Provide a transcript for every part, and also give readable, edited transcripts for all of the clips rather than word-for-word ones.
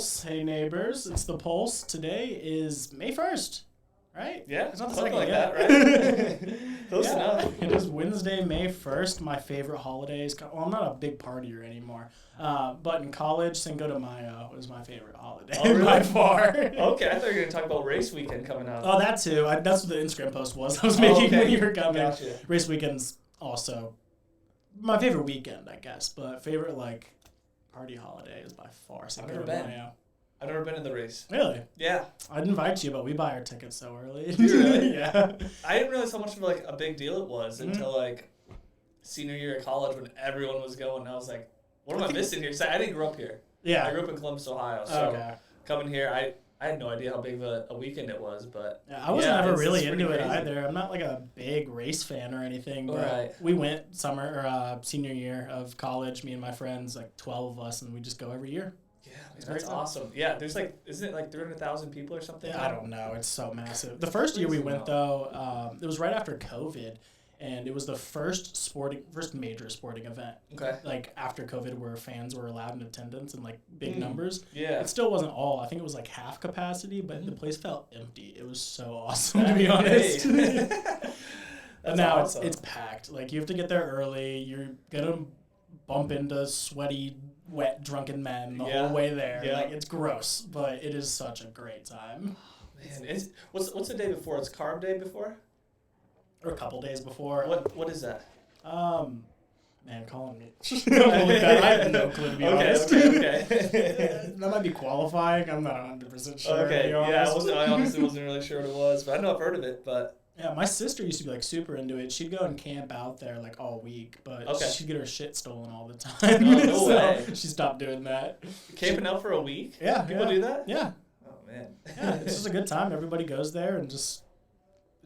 Hey neighbors, it's the Pulse. Today is May 1st, right? Yeah, it's not the something second like yet. that, right? Close enough. It is Wednesday, May 1st, my favorite holidays. Well, I'm not a big partier anymore, but in college, Cinco de Mayo was my favorite holiday by far. Okay, I thought you were going to talk about race weekend coming up. Oh, that too. That's what the Instagram post was I was making when you were coming. Gotcha. Race weekend's also my favorite weekend, I guess, but favorite, party holiday is by far Cinco de Mayo. I've never been in the race. Really? Yeah. I'd invite you, but we buy our tickets so early. Really? Yeah. I didn't realize how much of a big deal it was until senior year of college when everyone was going. I was like, what am I missing here? Because I didn't grow up here. Yeah. I grew up in Columbus, Ohio. So coming here, I had no idea how big of a weekend it was, but I wasn't ever really into it either. I'm not a big race fan or anything, but we went senior year of college, me and my friends, 12 of us, and we just go every year. Yeah, that's awesome. Yeah, there's isn't it 300,000 people or something? Yeah, I don't know. It's so massive. The first year we went though, it was right after COVID, and it was the first major sporting event. Okay. After COVID, where fans were allowed in attendance in big numbers. Yeah. It still wasn't all. I think it was half capacity, but the place felt empty. It was so awesome to be honest. That's now awesome. it's packed. You have to get there early. You're gonna bump into sweaty, wet, drunken men the whole way there. Yeah. It's gross, but it is such a great time. Man, what's the day before? It's carb day before? Or a couple days before. What is that? Man, calling me. I have no clue to be honest. Okay. That might be qualifying. I'm not 100% sure. Okay. To be honest. Yeah, I honestly wasn't really sure what it was, but I know I've heard of it. But yeah, my sister used to be super into it. She'd go and camp out there all week, but she'd get her shit stolen all the time. Oh, no way. She stopped doing that. Camping out for a week? Yeah. People do that? Yeah. Oh man. Yeah, it's just a good time. Everybody goes there and just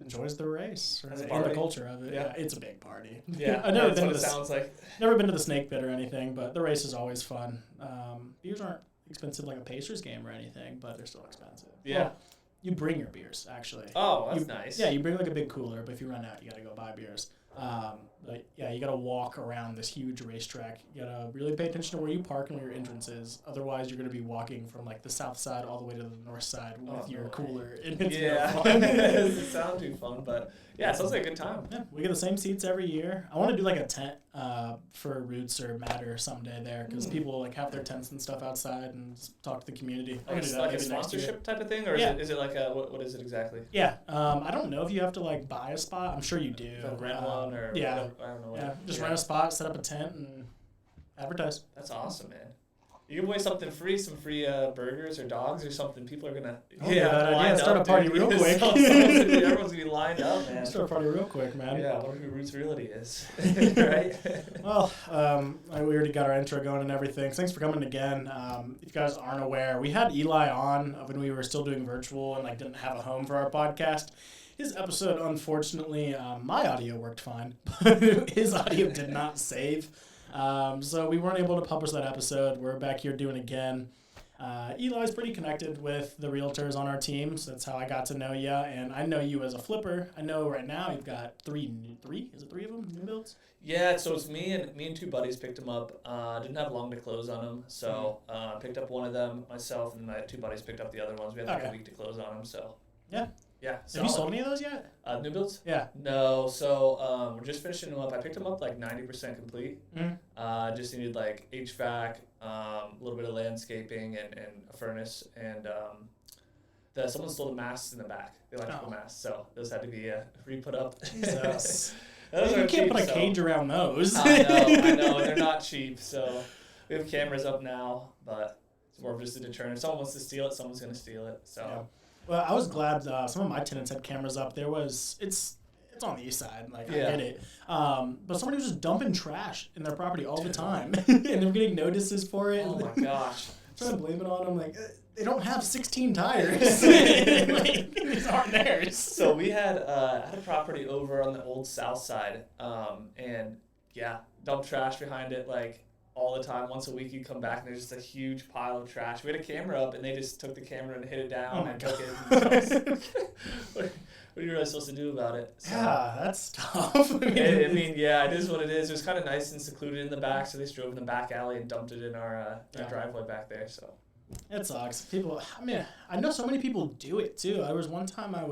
enjoys the race and the culture of it. Yeah, it's a big party. Yeah, I've never that's been what to it sounds like. Never been to the Snake Pit or anything, but the race is always fun. Beers aren't expensive like a Pacers game or anything, but they're still expensive. Yeah. Well, you bring your beers, actually. Oh, that's nice. Yeah, you bring a big cooler, but if you run out, you got to go buy beers. But yeah, you got to walk around this huge racetrack. You got to really pay attention to where you park and where your entrance is. Otherwise, you're going to be walking from the south side all the way to the north side with your cooler. And it's no fun. It doesn't sound too fun, but yeah, it sounds like a good time. Yeah, we get the same seats every year. I want to do a tent for Roots or Matter someday there because people have their tents and stuff outside and just talk to the community. I'm gonna do that like a sponsorship type of thing, or is it what is it exactly? Yeah, I don't know if you have to buy a spot. I'm sure you do. Rent one or whatever. I don't know. Just rent a spot, set up a tent, and advertise. That's awesome, man. You give away something free, some free burgers or dogs or something. People are gonna start a party real quick. Everyone's gonna be lined up, man. Start a party real quick, man. Yeah, I wonder who Roots Realty is, right? Well, we already got our intro going and everything. Thanks for coming again. If you guys aren't aware, we had Eli on when we were still doing virtual and didn't have a home for our podcast. His episode, unfortunately, my audio worked fine, but his audio did not save. So we weren't able to publish that episode. We're back here doing it again. Eli's pretty connected with the realtors on our team, so that's how I got to know you. And I know you as a flipper. I know right now you've got three of them, new builds? Yeah, so it's me and two buddies picked them up. Didn't have long to close on them, so picked up one of them myself, and my two buddies picked up the other ones. We had a week to close on them, so. Yeah. Yeah. Have you sold any of those yet? New builds? Yeah. No. So we're just finishing them up. I picked them up 90% complete. Mm-hmm. Just needed HVAC, a little bit of landscaping, and a furnace. And someone stole the masts in the back, the electrical masts. So those had to be re-put up. Jesus. You can't put a cage around those. I know. And they're not cheap. So we have cameras up now, but it's more of just a deterrent. If someone wants to steal it, someone's going to steal it. So. Yeah. Well, I was glad some of my tenants had cameras up. It's on the east side, I get it. But somebody was just dumping trash in their property all the time, and they're getting notices for it. Oh my gosh! Trying to blame it on them, they don't have 16 tires. These aren't theirs. So we had a property over on the old south side, and dump trash behind it all the time. Once a week you come back and there's just a huge pile of trash. We had a camera up and they just took the camera and hit it down and took it. What are you really supposed to do about it? So, yeah, that's tough. It is what it is. It was kind of nice and secluded in the back, so they just drove in the back alley and dumped it in our driveway back there. So It sucks. People, I mean, I know so many people do it too. I was one time I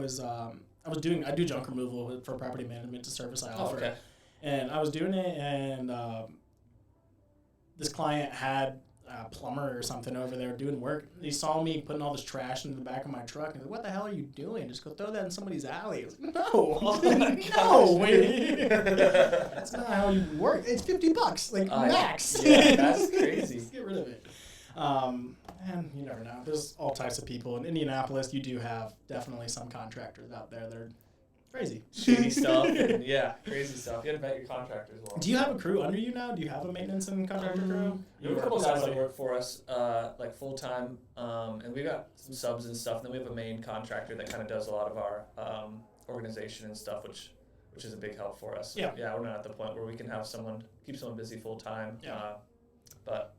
do junk removal for property management. It's a service I offer. Okay. And I was doing it, and this client had a plumber or something over there doing work. He saw me putting all this trash into the back of my truck, and he's like, "What the hell are you doing? Just go throw that in somebody's alley." I was like, "No, Oh my no, wait. That's not how you work. It's $50, like max. Yeah, that's crazy. Just get rid of it." And you never know. There's all types of people in Indianapolis. You do have definitely some contractors out there that are crazy, Shady stuff. And, yeah, crazy stuff. You got to vet your contractors well. Do you have a crew under you now? Do you have a maintenance and contractor crew? We have a couple guys that work for us, like full time, and we got some subs and stuff. And then we have a main contractor that kind of does a lot of our organization and stuff, which is a big help for us. Yeah. Yeah, we're not at the point where we can have keep someone busy full time. Yeah. But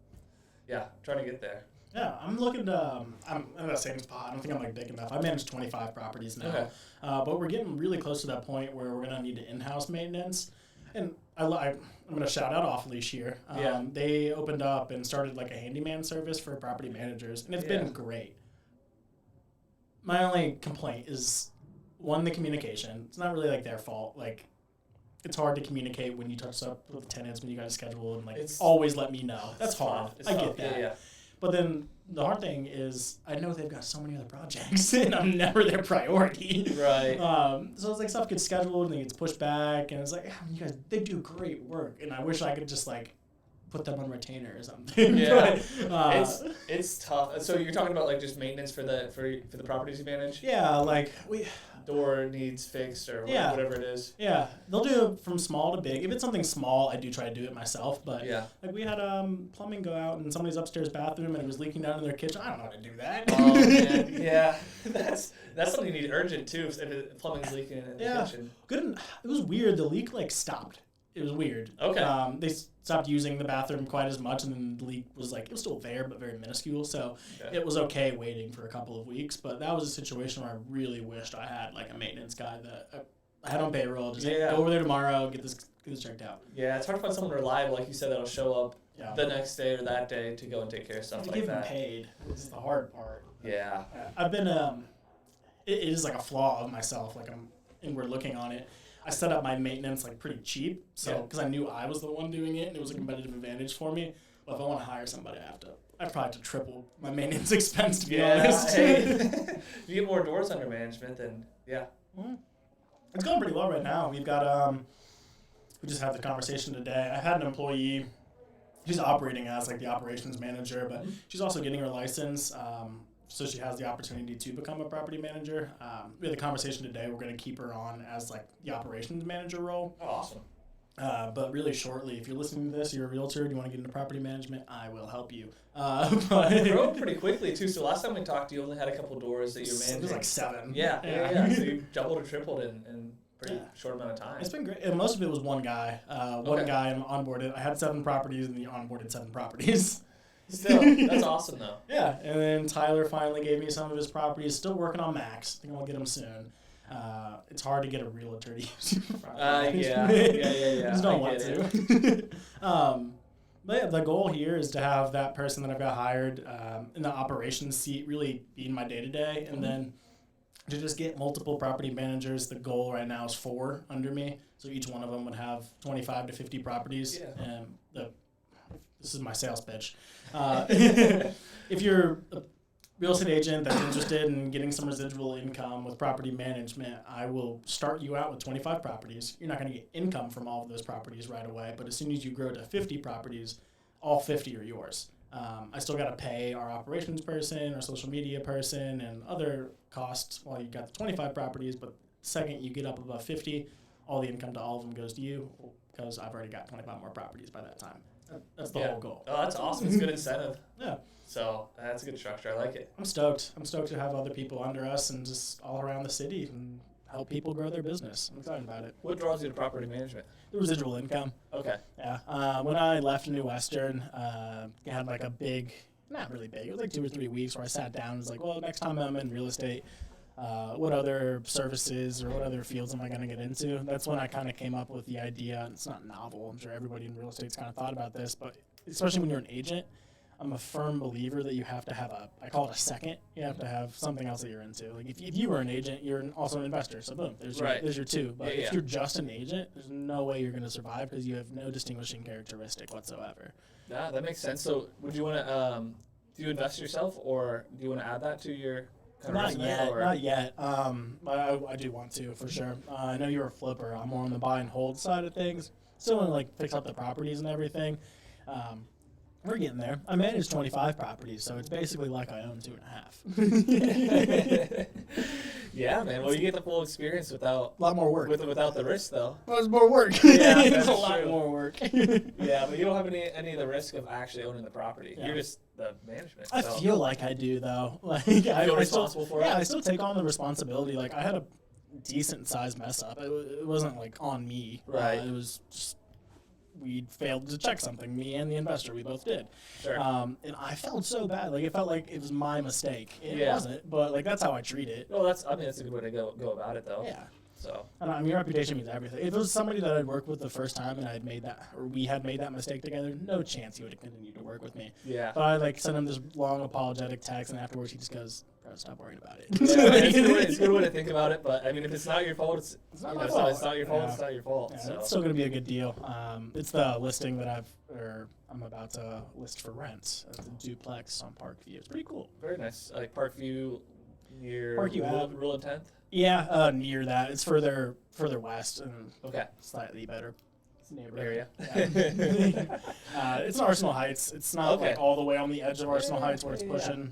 yeah, trying to get there. Yeah, I'm looking to. I'm in the same spot. I don't think I'm like big enough. I manage 25 properties now, Okay. But we're getting really close to that point where we're gonna need to in-house maintenance. And I'm gonna shout out Off Leash here. Yeah. They opened up and started like a handyman service for property managers, and it's been great. My only complaint is one, the communication. It's not really like their fault. Like, it's hard to communicate when you touch up with tenants when you got to schedule and always let me know. That's hard. I get that. Yeah. But then the hard thing is I know they've got so many other projects and I'm never their priority. Right. So it's like stuff gets scheduled and it gets pushed back and it's like, you guys, they do great work and I wish I could just like put them on retainer or something. Yeah. But, it's tough. So you're talking about like just maintenance for the properties you manage? Yeah, like door needs fixed or whatever it is. Yeah, they'll do it from small to big. If it's something small, I do try to do it myself. But like we had plumbing go out in somebody's upstairs bathroom and it was leaking down in their kitchen. I don't know how to do that. Oh man, yeah, that's something you need urgent too. If plumbing's leaking in the kitchen. Good. It was weird. The leak stopped. It was weird. Okay. They stopped using the bathroom quite as much, and then the leak was it was still there, but very minuscule. So it was okay waiting for a couple of weeks. But that was a situation where I really wished I had like a maintenance guy that I had on payroll. Just go over there tomorrow, get this checked out. Yeah, it's hard to find someone reliable, like you said, that'll show up the next day or that day to go and take care of stuff like that. Give them paid. This is the hard part. Yeah. I've been it is like a flaw of myself. Like and we're looking on it. I set up my maintenance like pretty cheap, because I knew I was the one doing it, and it was a competitive advantage for me. But if I want to hire somebody, I probably have to triple my maintenance expense, to be honest. Hey, if you get more doors under management, then it's going pretty well right now. We've got we just had the conversation today. I had an employee. She's operating as like the operations manager, but she's also getting her license. So she has the opportunity to become a property manager. We had the conversation today. We're going to keep her on as like the operations manager role. Oh, awesome. But really shortly, if you're listening to this, you're a realtor, and you want to get into property management, I will help you. But you're growing pretty quickly too. So last time we talked, you only had a couple doors that you were managing. It was like 7. Yeah. So you doubled or tripled in pretty short amount of time. It's been great. And most of it was one guy. One guy onboarded. I had 7 properties, and he onboarded 7 properties. Still, that's awesome though. Yeah, and then Tyler finally gave me some of his properties. Still working on Max. I think I'll get him soon. It's hard to get a realtor to use your property. Yeah. Just don't want to. But yeah, the goal here is to have that person that I've got hired in the operations seat really be in my day-to-day, and then to just get multiple property managers. The goal right now is 4 under me, so each one of them would have 25 to 50 properties. Yeah. This is my sales pitch. If you're a real estate agent that's interested in getting some residual income with property management, I will start you out with 25 properties. You're not going to get income from all of those properties right away, but as soon as you grow to 50 properties, all 50 are yours. I still got to pay our operations person, our social media person, and other costs while you got the 25 properties, but the second you get up above 50, all the income to all of them goes to you because I've already got 25 more properties by that time. That's the whole goal. Oh, that's awesome. It's a good incentive. Yeah. So that's a good structure. I like it. I'm stoked. I'm stoked to have other people under us and just all around the city and help people grow their business. I'm excited about it. What draws you to property management? The residual income. Okay. Yeah. When I left New Western, I had like a big, not really big, it was like 2 or 3 weeks where I sat down and was like, well, next time I'm in real estate, what other services or what other fields am I going to get into? That's when I kind of came up with the idea. It's not novel. I'm sure everybody in real estate's kind of thought about this, but especially when you're an agent, I'm a firm believer that you have to have I call it a second. You have to have something else that you're into. Like if you were an agent, you're also an investor. So boom, there's your two. But if you're just an agent, there's no way you're going to survive because you have no distinguishing characteristic whatsoever. Yeah, that makes sense. So would you want to, do you invest yourself, or do you want to add that to your kind of resume? Not yet. But I do want to for sure. I know you're a flipper. I'm more on the buy and hold side of things. Still want to like fix up the properties and everything. We're getting there. I manage 25 properties, so it's basically like I own 2.5. Yeah, man. Well, you get the full experience without a lot more work. Without the risk, though. Well, it's more work. Yeah, it's a lot more work. Yeah, but you don't have any of the risk of actually owning the property. Yeah. You're just the management. I feel like I do, though. Like I'm responsible for it. Yeah, I still take on the responsibility. Like I had a decent sized mess up. It wasn't like on me. Right. It was just. We failed to check something, me and the investor, we both did. Sure. And I felt so bad. Like, it felt like it was my mistake. It wasn't, but, like, that's how I treat it. Well, that's a good way to go about it, though. Yeah. So. I mean, reputation means everything. If it was somebody that I'd worked with the first time and we had made that mistake together, no chance he would have continued to work with me. Yeah. But I, like, sent him this long apologetic text, and afterwards he just goes, bro, stop worrying about it. Yeah, it's a good way to think about it, but, I mean, if it's not your fault, it's not my fault. It's not your fault, it's not your fault. Yeah, so. It's still going to be a good deal. It's the listing that I'm about to list for rent. It's a duplex on Parkview. It's pretty cool. Very nice. Like Parkview near Parkview Rule of 10th? Yeah, near that. It's further west and slightly better area. Yeah. It's in Arsenal Heights. It's not like all the way on the edge of Arsenal Heights where it's pushing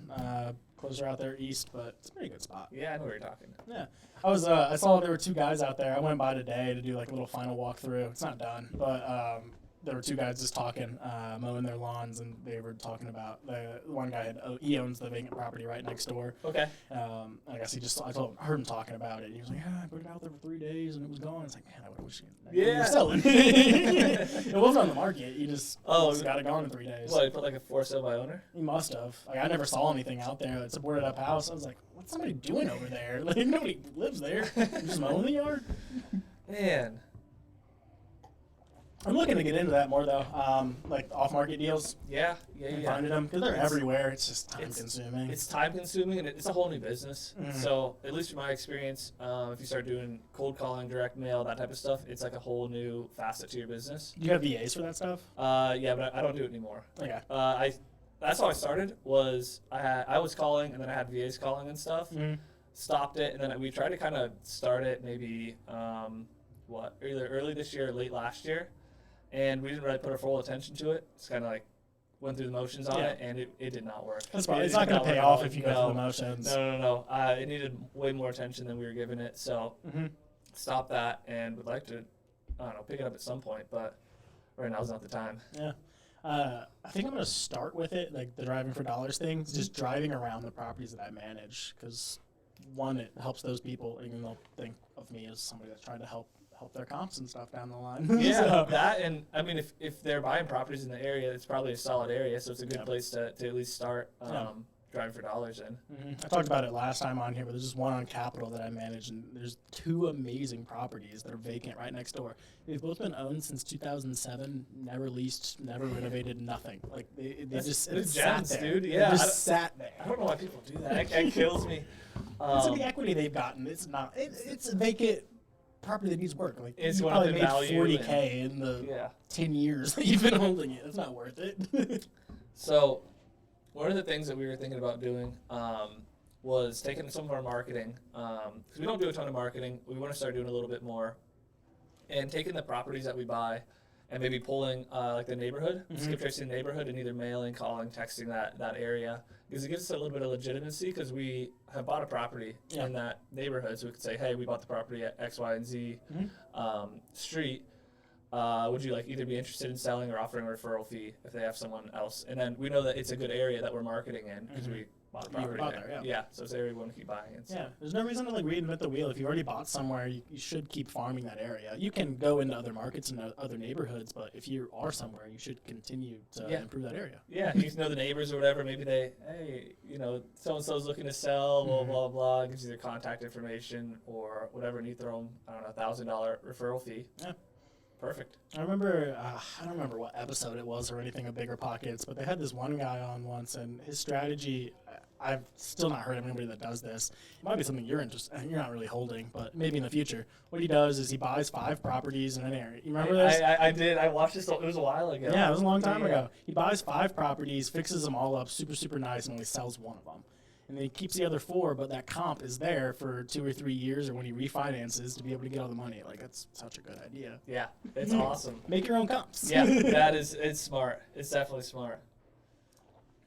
closer out there east, but it's a pretty good spot. Yeah, I know where you're talking. Yeah. I saw there were two guys out there. I went by today to do like a little final walkthrough. It's not done, but there were two guys just talking, mowing their lawns, and they were talking about the one guy he owns the vacant property right next door. Okay. I guess I heard him talking about it. And he was like, I put it out there for 3 days and it was gone. It's like, man, I wish you were selling. It wasn't on the market. You just got it gone in 3 days. What, he put like a for sale by owner? He must have. Like, I never saw anything out there that's a boarded up house. I was like, what's somebody doing over there? Like, nobody lives there. Just mowing the yard? Man. I'm looking to get into that more though, like off-market deals. Yeah. Finding them because they're everywhere. It's just time-consuming. It's time-consuming, and it's a whole new business. Mm-hmm. So, at least from my experience, if you start doing cold calling, direct mail, that type of stuff, it's like a whole new facet to your business. Do you have VAs for that stuff? Yeah, but I don't do it anymore. Okay. That's how I started. I was calling, and then I had VAs calling and stuff. Mm-hmm. Stopped it, and then we tried to kind of start it maybe either early this year or late last year. And we didn't really put our full attention to it. It's kind of like went through the motions on it, and it did not work. That's fine. It's not going to pay off if you go through the motions. No. It needed way more attention than we were giving it. So stop that, and would like to, pick it up at some point. But right now is not the time. Yeah. I think I'm going to start with it, like the driving for dollars thing, just driving around the properties that I manage. Because, one, it helps those people, and they'll think of me as somebody that's trying to help their comps and stuff down the line. Yeah, that, and I mean, if they're buying properties in the area, it's probably a solid area, so it's a good place to at least start driving for dollars in. Mm-hmm. I talked about it last time on here, but there's just one on Capitol that I manage, and there's 2 amazing properties that are vacant right next door. They've both been owned since 2007, never leased, never renovated, nothing. Like they just sat there. Dude. Yeah, they just sat there. I don't know why people do that. That kills me. It's the equity they've gotten. It's not. It's a vacant property that needs work. Like it's you probably made $40K in the 10 years that you've been holding it. It's not worth it. So, one of the things that we were thinking about doing was taking some of our marketing, because we don't do a ton of marketing. We want to start doing a little bit more, and taking the properties that we buy and maybe pulling like the neighborhood, skip tracing the neighborhood, and either mailing, calling, texting that area, because it gives us a little bit of legitimacy, because we have bought a property in that neighborhood, so we could say, hey, we bought the property at X, Y, and Z street. Would you either be interested in selling or offering a referral fee if they have someone else? And then we know that it's a good area that we're marketing in because we bought the property there. Yeah, so it's an area we want to keep buying in. So. Yeah, there's no reason to reinvent the wheel. If you already bought somewhere, you should keep farming that area. You can go into other markets and other neighborhoods, but if you are somewhere, you should continue to improve that area. Yeah, you know the neighbors or whatever. Maybe hey, so-and-so's looking to sell, blah, blah, blah, gives you their contact information or whatever, and you throw them, $1,000 referral fee. Yeah. Perfect. I remember, I don't remember what episode it was or anything of Bigger Pockets, but they had this one guy on once, and his strategy, I've still not heard of anybody that does this. It might be something you're not really holding, but maybe in the future. What he does is he buys 5 properties in an area. You remember this? I did. I watched this. It was a while ago. Yeah, it was a long time ago. He buys 5 properties, fixes them all up super, super nice, and only sells one of them. And then he keeps the other 4, but that comp is there for 2 or 3 years, or when he refinances to be able to get all the money. Like, that's such a good idea. Yeah, it's awesome. Make your own comps. Yeah, it's smart. It's definitely smart.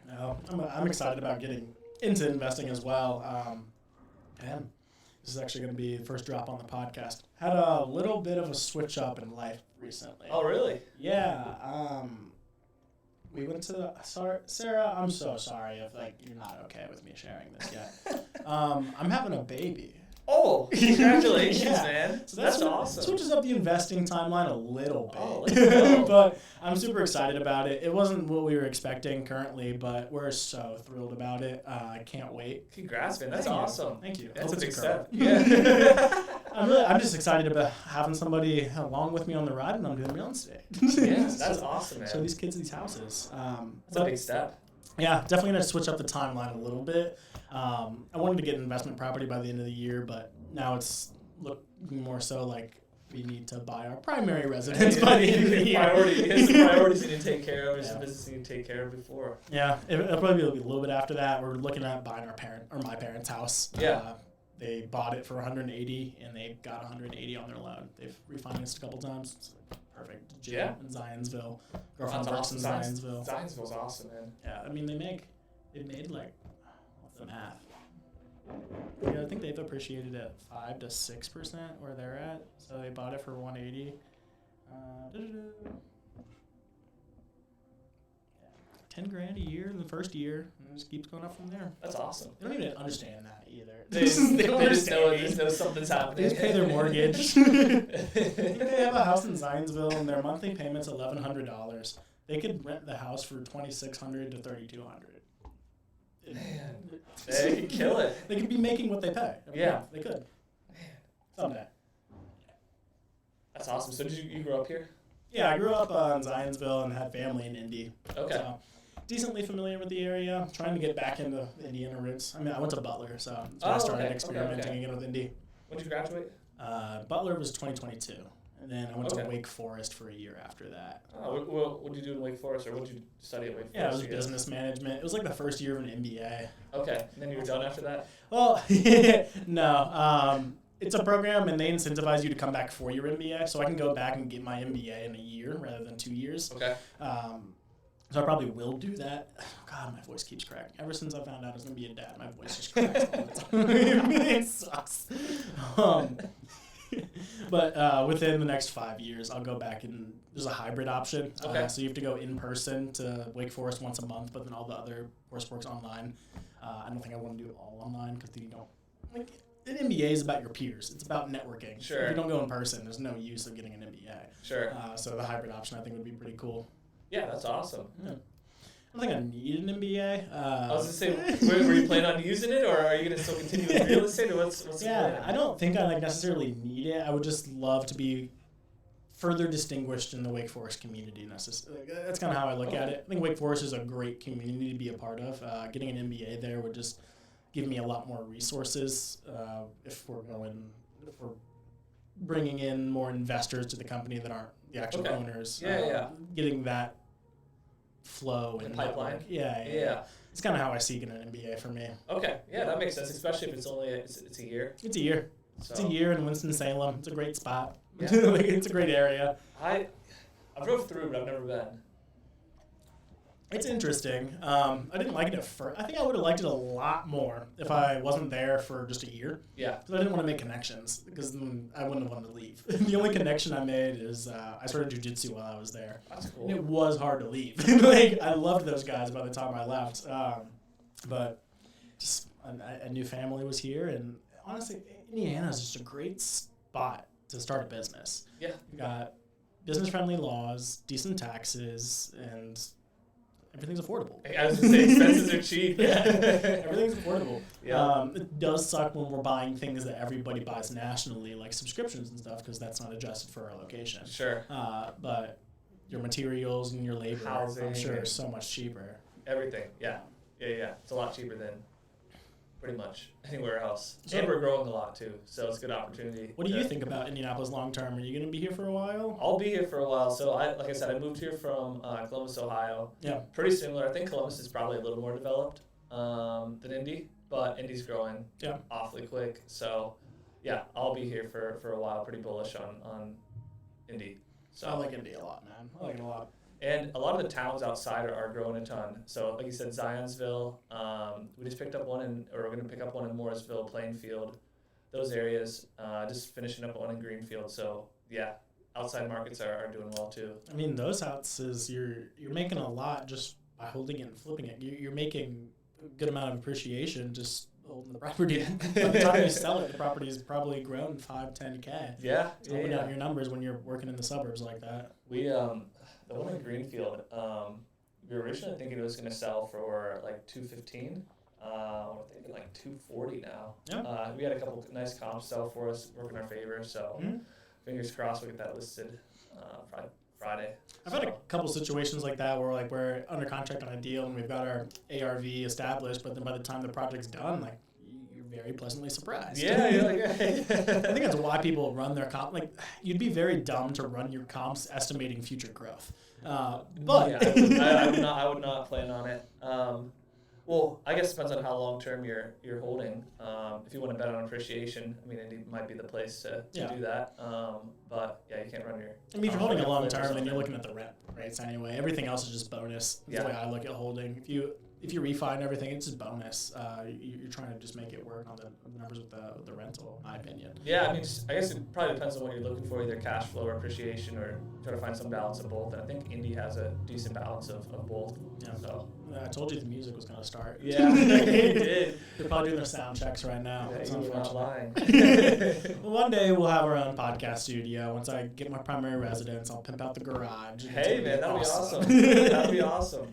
No, I'm excited about getting into investing as well. And this is actually going to be the first drop on the podcast. Had a little bit of a switch up in life recently. Oh, really? Yeah. We went to Sarah, I'm so sorry if you're not okay with me sharing this yet. I'm having a baby. Oh, congratulations, Yeah. Man. So That's awesome. Switches up the investing timeline a little bit. Oh, let's go. But I'm super excited about it. It wasn't what we were expecting currently, but we're so thrilled about it. I can't wait. Congrats, man. That's Thank you. awesome. Thank you. That's Hope a big it's girl. step. Yeah. I'm just excited about having somebody along with me on the ride, and I'm doing real estate. Yeah, that's awesome, man. Show these kids these houses. That's a big step. Yeah, definitely going to switch up the timeline a little bit. I wanted to get an investment property by the end of the year, but now it's looking more so like we need to buy our primary residence by the end of the year. Priorities you need to take care of. It's the business you need to take care of before. Yeah, it'll probably be a little bit after that. We're looking at buying my parents' house. Yeah. They bought it for 180, and they got 180 on their loan. They've refinanced a couple times. It's perfect. Gym in Zionsville. Girlfriend works in Zionsville. Zionsville's awesome, man. Yeah, I mean they made like, what's the math? Yeah, I think they've appreciated at 5 to 6% where they're at. So they bought it for 180. Yeah, $10,000 a year in the first year, and it just keeps going up from there. That's awesome. They don't even understand that either. They just know something's happening. They just pay their mortgage. They have a house in Zionsville, and their monthly payment's $1,100. They could rent the house for $2,600 to $3,200. Man, they could kill it. They could be making what they pay. Yeah, they could. Man, someday. That's awesome. So did you grow up here? Yeah, I grew up in Zionsville and had family in Indy. Okay. So decently familiar with the area. Trying to get back into the Indiana roots. I mean, I went to Butler, so that's where I started experimenting again with Indy. When did you graduate? Butler was 2022. And then I went to Wake Forest for a year after that. Oh, what did you do in Wake Forest, or what did you study at Wake Forest? Yeah, it was business management. It was like the first year of an MBA. Okay, and then you were done after that? Well, no. It's a program, and they incentivize you to come back for your MBA, so I can go back and get my MBA in a year rather than 2 years. Okay. So I probably will do that. God, my voice keeps cracking. Ever since I found out I was going to be a dad, my voice just cracks all the time. It sucks. But within the next 5 years, I'll go back and there's a hybrid option. Okay. So you have to go in person to Wake Forest once a month, but then all the other coursework's online. I don't think I want to do it all online because then you don't like. An MBA is about your peers. It's about networking. Sure. If you don't go in person, there's no use of getting an MBA. Sure. So the hybrid option I think would be pretty cool. Yeah, that's awesome. Yeah. I don't think I need an MBA. I was going to say, were you planning on using it, or are you going to still continue with real estate, or what's the plan? I don't think I necessarily need it. I would just love to be further distinguished in the Wake Forest community. That's kind of how I look at it. I think Wake Forest is a great community to be a part of. Getting an MBA there would just give me a lot more resources if we're bringing in more investors to the company that aren't the actual owners. Getting that flow and pipeline. Yeah. It's kind of how I see getting an MBA for me. Okay, yeah, that makes sense, especially if it's only it's a year. It's a year. So. It's a year in Winston-Salem. It's a great spot. Yeah. It's a great area. I drove through, but I've never been. It's interesting. I didn't like it at first. I think I would have liked it a lot more if I wasn't there for just a year. Yeah. Because I didn't want to make connections, because then I wouldn't have wanted to leave. The only connection I made is I started jiu-jitsu while I was there. That's cool. And it was hard to leave. I loved those guys by the time I left. But just a new family was here, and honestly, Indiana is just a great spot to start a business. Yeah. You got business-friendly laws, decent taxes, and everything's affordable. I was going to say, expenses are cheap. Everything's affordable. Yeah. It does suck when we're buying things that everybody buys nationally, like subscriptions and stuff, because that's not adjusted for our location. Sure. But your materials and your labor, Housing, I'm sure, is so much cheaper. Everything, yeah. It's a lot cheaper than pretty much anywhere else. So, and we're growing a lot too, so it's a good opportunity. What do you think about Indianapolis long term? Are you going to be here for a while? I'll be here for a while. So like I said, I moved here from Columbus, Ohio. Yeah. Pretty similar. I think Columbus is probably a little more developed than Indy, but Indy's growing awfully quick. So yeah, I'll be here for a while. Pretty bullish on Indy. So I like Indy a lot, man. I like it a lot. And a lot of the towns outside are growing a ton. So like you said, Zionsville, we just picked up one we're going to pick up one in Morrisville, Plainfield, those areas, just finishing up one in Greenfield. So yeah, outside markets are doing well too. I mean, those houses, you're making a lot just by holding it and flipping it. You're making a good amount of appreciation just holding the property. By the time you sell it, the property has probably grown 5-10K. Yeah. So open out your numbers when you're working in the suburbs like that. We the one in Greenfield, we were originally thinking it was going to sell for like $215. We're thinking like $240 now. Yeah. We had a couple nice comps sell for us, work in our favor. So fingers crossed we get that listed Friday. I've had a couple situations like that where like we're under contract on a deal and we've got our ARV established, but then by the time the project's done, like you're very pleasantly surprised. Yeah, you're like, I think that's why people run their comp. Like you'd be very dumb to run your comps estimating future growth. But yeah, I would not plan on it. Well, I guess it depends on how long term you're holding. If you want to bet on appreciation, I mean, it might be the place to do that. But yeah, you can't run your. I mean, if you're holding a long term, then you're looking at the rent rates anyway. Everything else is just bonus. That's the way I look at holding. If you refi and everything, it's just bonus. You're trying to just make it work on the numbers with the rental, in my opinion. Yeah, I mean, I guess it probably depends on what you're looking for, either cash flow or appreciation, or try to find some balance of both. And I think Indy has a decent balance of both. Yeah. So. I told you the music was going to start. Yeah, you did. They're probably doing their sound checks right now. Yeah, you're not lying. Well, one day we'll have our own podcast studio. Once I get my primary residence, I'll pimp out the garage. Hey, man, that'll be awesome. That'll be awesome.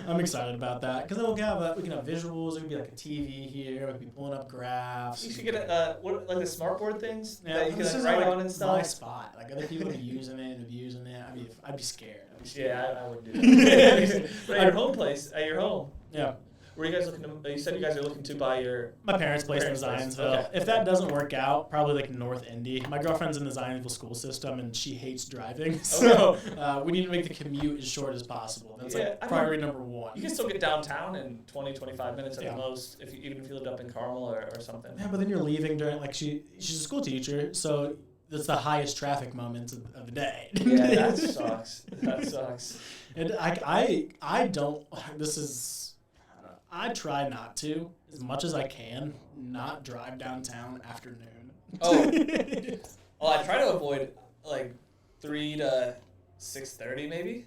I'm excited about that because then we can have visuals. There can be like a TV here. We can be pulling up graphs. You should get like the smartboard things that you can this is write like on and stuff. My spot. Like other people be using it and abusing it. I'd be scared. Yeah, I would do that. But at your home place, at your home. Yeah. Were you guys looking to? You said you guys are looking to buy my parents' place in Zionsville. Okay. If that doesn't work out, probably like North Indy. My girlfriend's in the Zionsville school system and she hates driving, so we need to make the commute as short as possible. That's priority number one. You can still get downtown in 20-25 minutes at the most, even if you lived up in Carmel or something. Yeah, but then you're leaving during she's a school teacher, so that's the highest traffic moments of the day. Yeah, that sucks. That sucks. And I don't. I try not to, as much as I can, not drive downtown after noon. Well, I try to avoid like 3 to 6:30 maybe.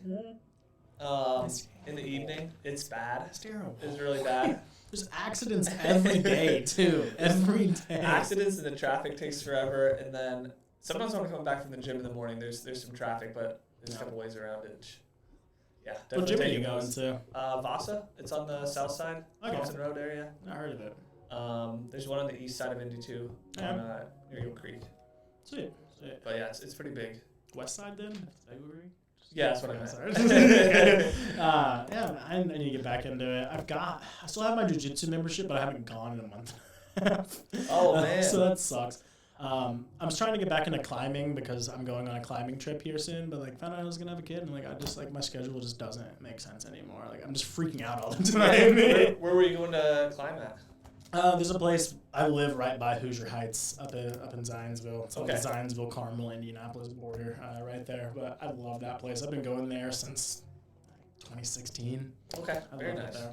In the evening, it's bad. It's terrible. It's really bad. There's accidents every day too. Every day. Accidents and the traffic takes forever, and then sometimes when I come back from the gym in the morning, there's some traffic, but there's a couple ways around it. Yeah, what gym are you going to? Vasa. It's on the south side, Thompson Road area. I heard of it. There's one on the east side of Indy too, near Eagle Creek. Sweet. But yeah, it's pretty big. West side then? Yeah, that's what I meant. I need to get back into it. I still have my jiu-jitsu membership, but I haven't gone in a month. Oh man. So that sucks. I was trying to get back into climbing because I'm going on a climbing trip here soon, but found out I was gonna have a kid, and I just my schedule just doesn't make sense anymore. I'm just freaking out all the time. Where were you going to climb at? There's a place I live right by Hoosier Heights up in Zionsville. It's on the Zionsville, Carmel, Indianapolis border right there. But I love that place. I've been going there since 2016. Okay, very nice. It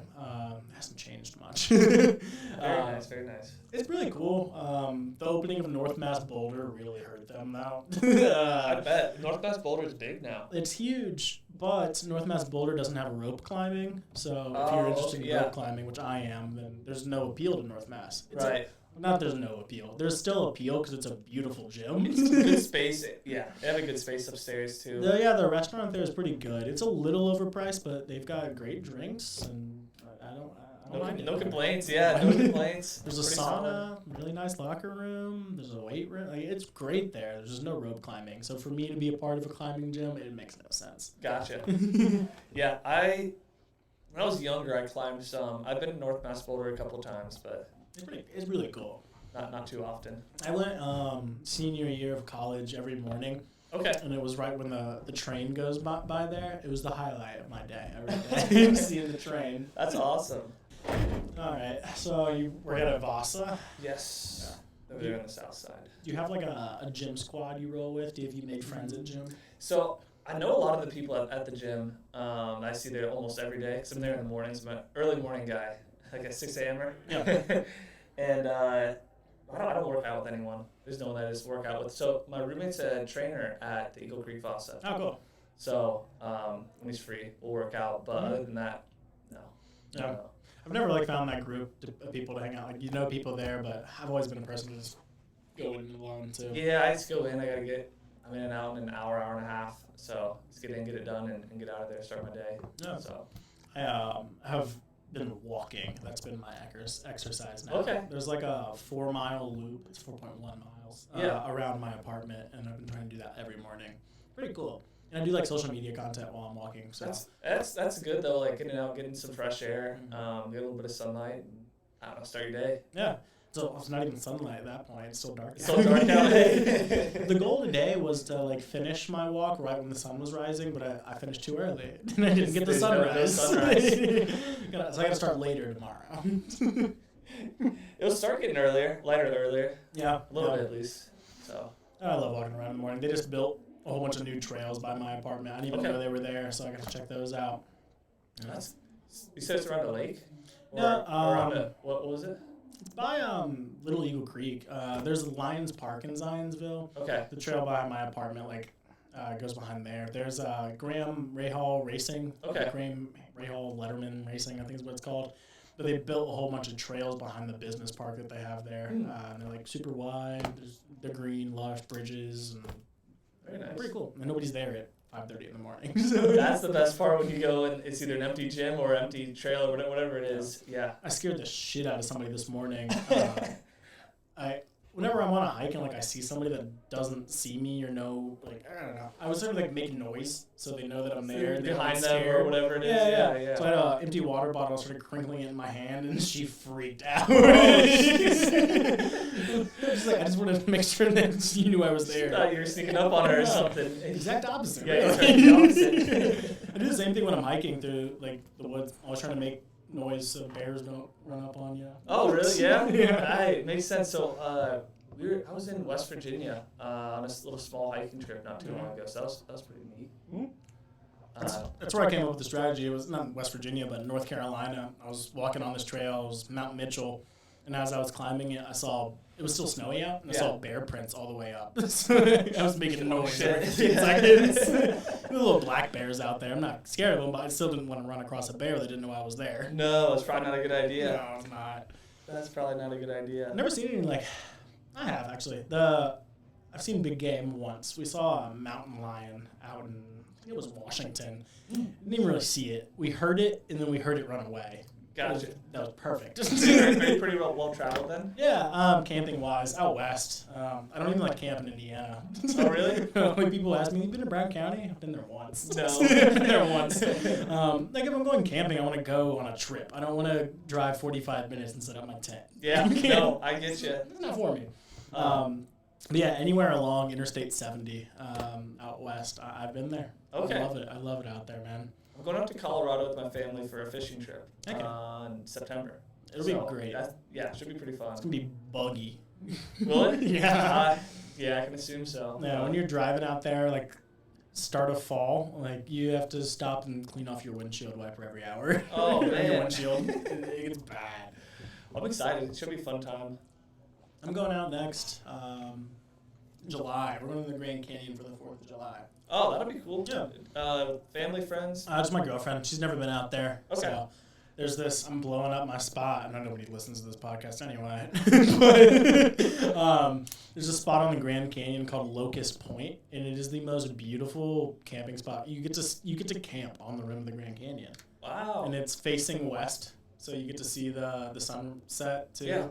hasn't changed much. Very nice, very nice. It's really cool. The opening of North Mass Boulder really hurt them though. I bet. North Mass Boulder is big now. It's huge, but North Mass Boulder doesn't have rope climbing. So if you're interested in rope climbing, which I am, then there's no appeal to North Mass. It's Not there's no appeal. There's still appeal because it's a beautiful gym. It's good space. Yeah, they have a good space upstairs too. The restaurant there is pretty good. It's a little overpriced, but they've got great drinks, and I don't mind it. No complaints. Yeah, no complaints. There's a sauna, really nice locker room. There's a weight room. Like, it's great there. There's just no rope climbing. So for me to be a part of a climbing gym, it makes no sense. Gotcha. Yeah, when I was younger, I climbed some. I've been to North Mass Boulder a couple times, but It's really cool. not too often. I went senior year of college every morning. Okay. And it was right when the train goes by there. It was the highlight of my day every day, seeing the train. That's awesome. All right, so we're at Vasa. Yes. Yeah. They're on the south side. Do you have like a gym squad you roll with? Have you made friends at gym? So I know a lot of the people at the gym. I see there almost every day because I'm there in the mornings. I'm an early morning guy, like a 6 a.m.er. Yeah. And I don't work out with anyone. There's no one that I just work out with. So my roommate's a trainer at the Eagle Creek Vasa. Oh, cool. So when he's free, we'll work out. But other than that, no. Yeah. No. I've never like found that group of people to hang out. Like, you know people there, but I've always been a person to just go in alone too. Yeah, I just go in. I'm in and out in an hour and a half. So just get in, get it done, and get out of there, start my day. Yeah. So I have been walking. That's been my exercise now. Okay. There's like a 4-mile loop. It's 4.1 miles around my apartment, and I've been trying to do that every morning. Pretty cool. And I do like social media content while I'm walking. So that's good though. Like getting out, getting some fresh air, get a little bit of sunlight, and I don't know, start your day. Yeah. So it's not even sunlight at that point. It's still dark. It's still dark out. The goal today was to like finish my walk right when the sun was rising, but I finished too early and I didn't get the sunrise. So I got to start later tomorrow. It'll start getting lighter earlier. Yeah, a little bit at least. So I love walking around in the morning. They just built a whole bunch of new trails by my apartment. I didn't even know they were there, so I got to check those out. You said it's around a lake? Or, No, around what was it? It's by Little Eagle Creek. There's Lions Park in Zionsville. Okay. The trail by my apartment goes behind there. There's Graham Rahal Racing. Okay. Graham Rahal Letterman Racing, I think is what it's called. But they built a whole bunch of trails behind the business park that they have there. And they're like super wide. They're green, lush bridges. And very nice. Pretty cool. And nobody's there at 5:30 in the morning. That's the best part when you go and it's either an empty gym or empty trail or whatever it is. Yeah. I scared the shit out of somebody this morning. Whenever I'm on a hike and like I see somebody that doesn't see me or know, like I don't know, I was sort of like making noise so they know that I'm there and behind them or whatever it is. Yeah. So I had an empty water bottle, started crinkling it in my hand, and she freaked out. I just wanted to make sure that you knew I was there. She thought you were sneaking up on her or something. Exact opposite. Yeah, the opposite. I do the same thing when I'm hiking through like the woods. I was trying to make noise so bears don't run up on you. Oh, really? Yeah? Yeah. Right. Makes sense. So I was in West Virginia on a little small hiking trip not too long ago, so that was pretty neat. That's where I came up with the strategy. It was not in West Virginia, but in North Carolina. I was walking on this trail. It was Mount Mitchell. And as I was climbing it, I saw, it was still snowy out, and I saw bear prints all the way up. So I was making noise every 15 seconds. There were little black bears out there. I'm not scared of them, but I still didn't want to run across a bear that didn't know I was there. No, it's probably not a good idea. No, it's not. That's probably not a good idea. I've never seen any, like, I have, actually. I've seen big game once. We saw a mountain lion out in, I think it was Washington. Didn't even really see it. We heard it, and then we heard it run away. Gotcha. That was perfect. Pretty well traveled then? Yeah, camping-wise, out west. I don't even like camp in Indiana. Oh, really? Like people ask me, you been to Brown County? I've been there once. No. I've been there once. Like if I'm going camping, I want to go on a trip. I don't want to drive 45 minutes and set up my tent. Yeah, no, I get you. It's not for me. But yeah, anywhere along Interstate 70 out west, I've been there. Okay. I love it. I love it out there, man. I'm going up to Colorado with my family for a fishing trip in September. It'll be great. Yeah, it should be pretty fun. It's going to be buggy. Will it? Yeah. Yeah, I can assume so. Yeah, when you're driving out there, like, start of fall, like, you have to stop and clean off your windshield wiper every hour. Oh, man. Your windshield. It's bad. I'm excited. It should be a fun time. I'm going out next July. We're going to the Grand Canyon for the 4th of July. Oh, that'll be cool. Yeah. Family, friends? Just my girlfriend. She's never been out there. Okay. So There's this, I'm blowing up my spot. I know nobody listens to this podcast anyway. But there's a spot on the Grand Canyon called Locust Point, and it is the most beautiful camping spot. You get to camp on the rim of the Grand Canyon. Wow. And it's facing west, so you get to see the sunset too. Yeah.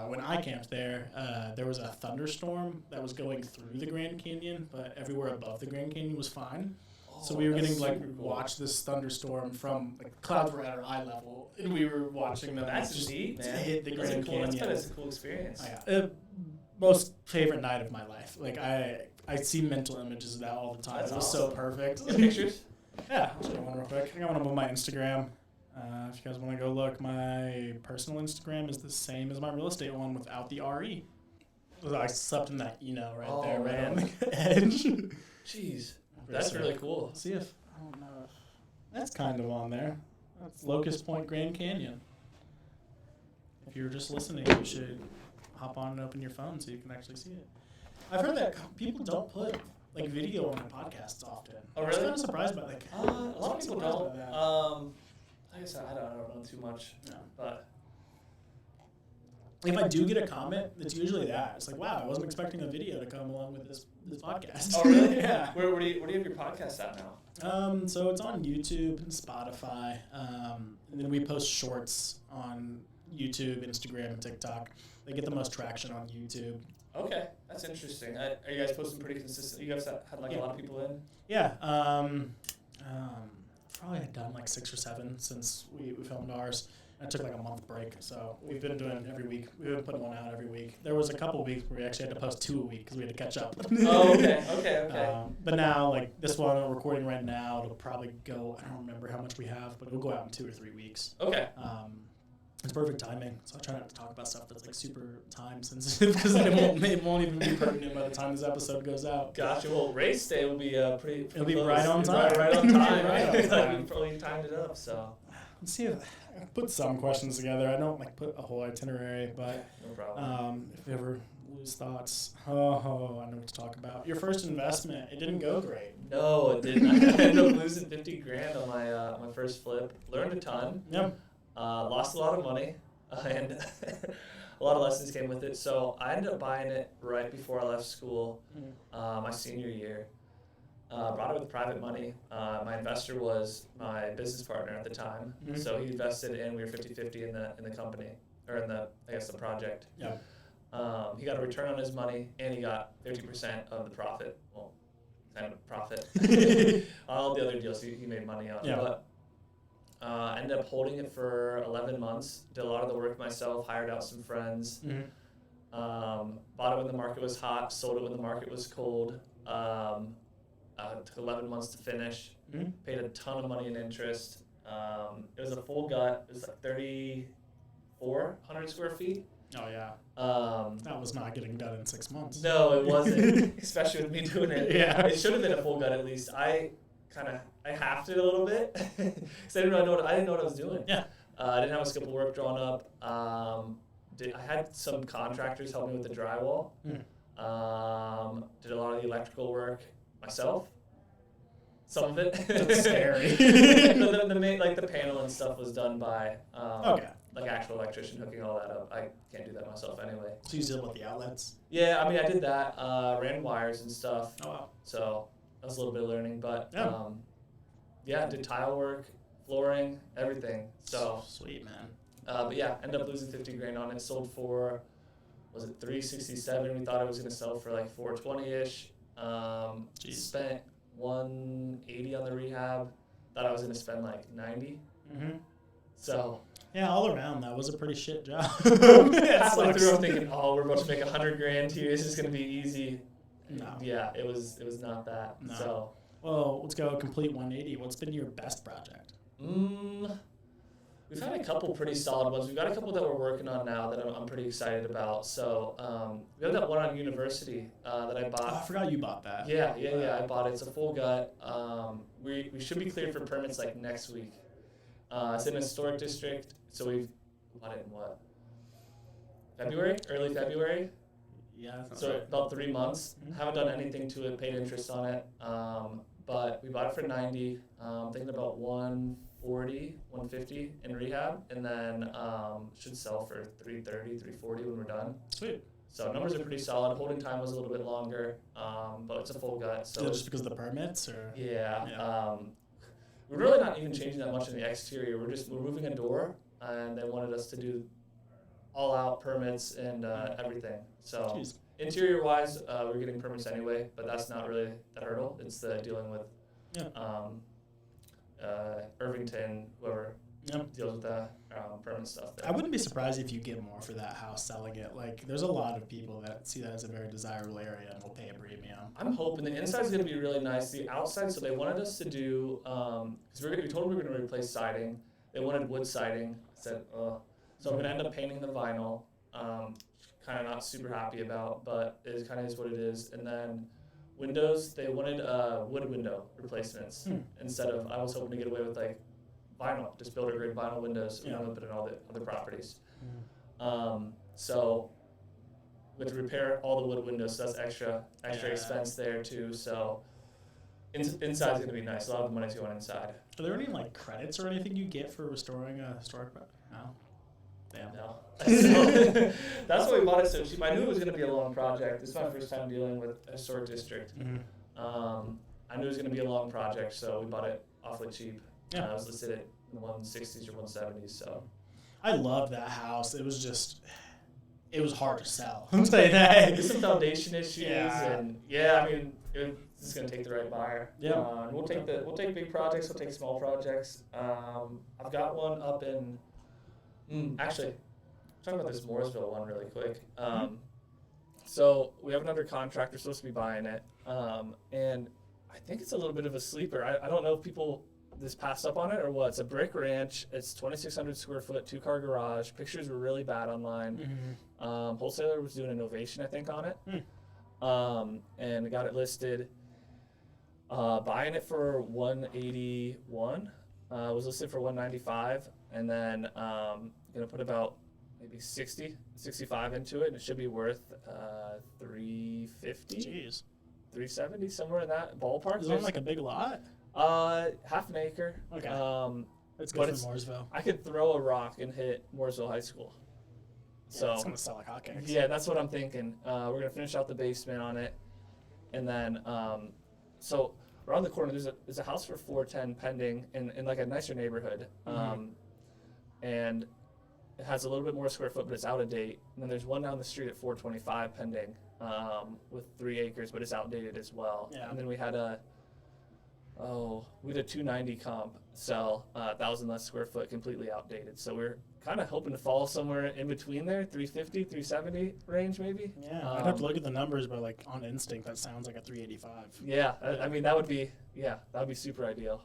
When I camped there was a thunderstorm that was going through the Grand Canyon, but everywhere above the Grand Canyon was fine. So we were getting watch this thunderstorm from clouds were at our eye level, and we were watching them. That's just neat, man. Hit the Grand Canyon. That's a cool experience. Most favorite night of my life. I see mental images of that all the time. That's it was awesome. so perfect. Pictures? Yeah, I'll show you one real quick. I got one up on my Instagram. If you guys want to go look, my personal Instagram is the same as my real estate one without the RE. I slept in that right there, right on the edge. Jeez. That's really cool. See if I don't know if that's kind of on there. That's Locust Point Grand Canyon. If you're just listening, you should hop on and open your phone so you can actually see it. I've heard that people don't put video on their podcasts often. Oh, really? I'm kind of surprised by a lot of people don't. Like I said, I don't know too much, but. If I do get a comment, it's usually that. It's wow, I wasn't expecting a video to come along with this podcast. Oh, really? Yeah. Where do you have your podcast at now? So it's on YouTube and Spotify. And then we post shorts on YouTube, Instagram, and TikTok. They get the most traction on YouTube. Okay, that's interesting. Are you guys posting pretty consistent? You guys had a lot of people in? Yeah. Probably had done 6 or 7 since we filmed ours. I took a month break, so we've been doing every week. We've been putting one out every week. There was a couple weeks where we actually had to post 2 a week because we had to catch up. Oh, okay. But now, this one I'm recording right now, it'll probably go, I don't remember how much we have, but it'll go out in 2 or 3 weeks. Okay. It's perfect timing, so I try not to talk about stuff that's super time sensitive because it won't even be pertinent by the time this episode goes out. Gotcha. Well, race day will be pretty It'll be close. right on time. Right on time. Right on time. We probably timed it up, so. Let's see if I put some questions together. I don't put a whole itinerary, but no problem. if you ever lose thoughts, I know what to talk about. Your first investment, it didn't go great. No, it didn't. I ended up losing $50,000 on my first flip. Learned a ton. Yep. Lost a lot of money, and a lot of lessons came with it. So I ended up buying it right before I left school, my senior year. Bought it with private money. My investor was my business partner at the time, so he invested in. We were 50-50 in the company, or in the project. Yeah. He got a return on his money, and he got 50% of the profit. Well, kind of profit. All the other deals he made money on. Yeah. But I ended up holding it for 11 months. Did a lot of the work myself. Hired out some friends. Bought it when the market was hot. Sold it when the market was cold. Took 11 months to finish. Paid a ton of money in interest. It was a full gut. It was 3,400 square feet. Oh, yeah. That was not getting done in 6 months. No, it wasn't, especially with me doing it. Yeah. It should have been a full gut at least. I halved it a little bit because I didn't know what I was doing. Yeah. I didn't have a scope of work drawn up. I had some contractors help me with the drywall. Did a lot of the electrical work myself. Some of it. That's scary. the main, the panel and stuff was done by actual electrician hooking all that up. I can't do that myself anyway. So you did the outlets? Yeah, I did that. Ran wires and stuff. Oh, wow. So that was a little bit of learning, but did tile work, flooring, everything. So sweet, man. But yeah, ended up losing $50,000 on it. Sold for, was it $367? We thought it was gonna sell for $420-ish. Spent $180 on the rehab. Thought I was gonna spend $90. So yeah, all around that was a pretty shit job. Halfway through, I'm thinking, we're about to make $100,000 here. This is gonna be easy. No. Yeah, it was not that. No. So. Well, let's go complete 180. What's been your best project? We've had a couple pretty solid ones. We've got a couple that we're working on now that I'm pretty excited about. So we have that one on University that I bought. Oh, I forgot you bought that. Yeah. I bought it. It's a full gut. We should be cleared for permits next week. It's in a historic district, so we've bought it in what? February? Early February? Yeah. So right. about 3 months. Haven't done anything to it, paid interest on it. But we bought it for $90. Thinking about $150 140, 150 in rehab, and then should sell for 330, 340 when we're done. Sweet. So numbers are pretty solid. Holding time was a little bit longer, but it's a full gut. So Is it just because of the permits, or? Yeah. We're really not even changing that much in the exterior. We're moving a door, and they wanted us to do all out permits and everything. So Jeez. interior wise, we're getting permits anyway, but that's not really the hurdle. It's the dealing with Irvington, whoever deals with the permit stuff there. I wouldn't be surprised if you get more for that house selling it. Like, there's a lot of people that see that as a very desirable area and will pay a premium. I'm hoping the inside's going to be really nice. The outside, so they wanted us to do, because we told them we were going to replace siding. They wanted wood siding. I said, so I'm going to end up painting the vinyl. Kind of not super happy about, but it kind of is what it is. And then windows, they wanted wood window replacements instead of, I was hoping to get away with like vinyl, just build a grade vinyl windows and then put in all the other properties. So we have to repair all the wood windows, so that's extra expense there too. So inside's going to be nice. A lot of the money's going inside. Are there any like credits or anything you get for restoring a historic property? No. Damn. No. So, that's why we bought it so cheap. I knew it was going to be a long project. This is my first time dealing with a historic district. I knew it was going to be a long project, so we bought it awfully cheap. It was listed at the 160s or 170s. So I love that house. It was hard to sell. I'll tell you that. There's some foundation issues, and I mean, it's going to take the right buyer. We'll take big projects. We'll take small projects. I've got one up in. Actually, talk about this Mooresville one really quick. So we have it under contract. We're supposed to be buying it, and I think it's a little bit of a sleeper. I don't know if people just passed up on it or what. It's a brick ranch. It's 2,600 square foot, 2-car garage. Pictures were really bad online. Wholesaler was doing an ovation, I think, on it, and got it listed. Buying it for 181. Was listed for 195, and then gonna put about maybe 65 into it, and it should be worth 350. Jeez. 370, somewhere in that ballpark. Is it on like a big lot? Half an acre. Okay. That's good for Mooresville. I could throw a rock and hit Mooresville High School. So it's gonna sell like hotcakes. Yeah, that's what I'm thinking. We're gonna finish out the basement on it, and then so around the corner there's a house for 410 pending in like a nicer neighborhood, and it has a little bit more square foot, but it's out of date. And then there's one down the street at 425 pending, with 3 acres, but it's outdated as well. And then we had a 290 comp sell, 1,000 less square foot, completely outdated. So we're kind of hoping to fall somewhere in between there, 350, 370 range maybe. Yeah, I'd have to look at the numbers, but like on instinct, that sounds like a 385. Yeah, I mean that would be super ideal.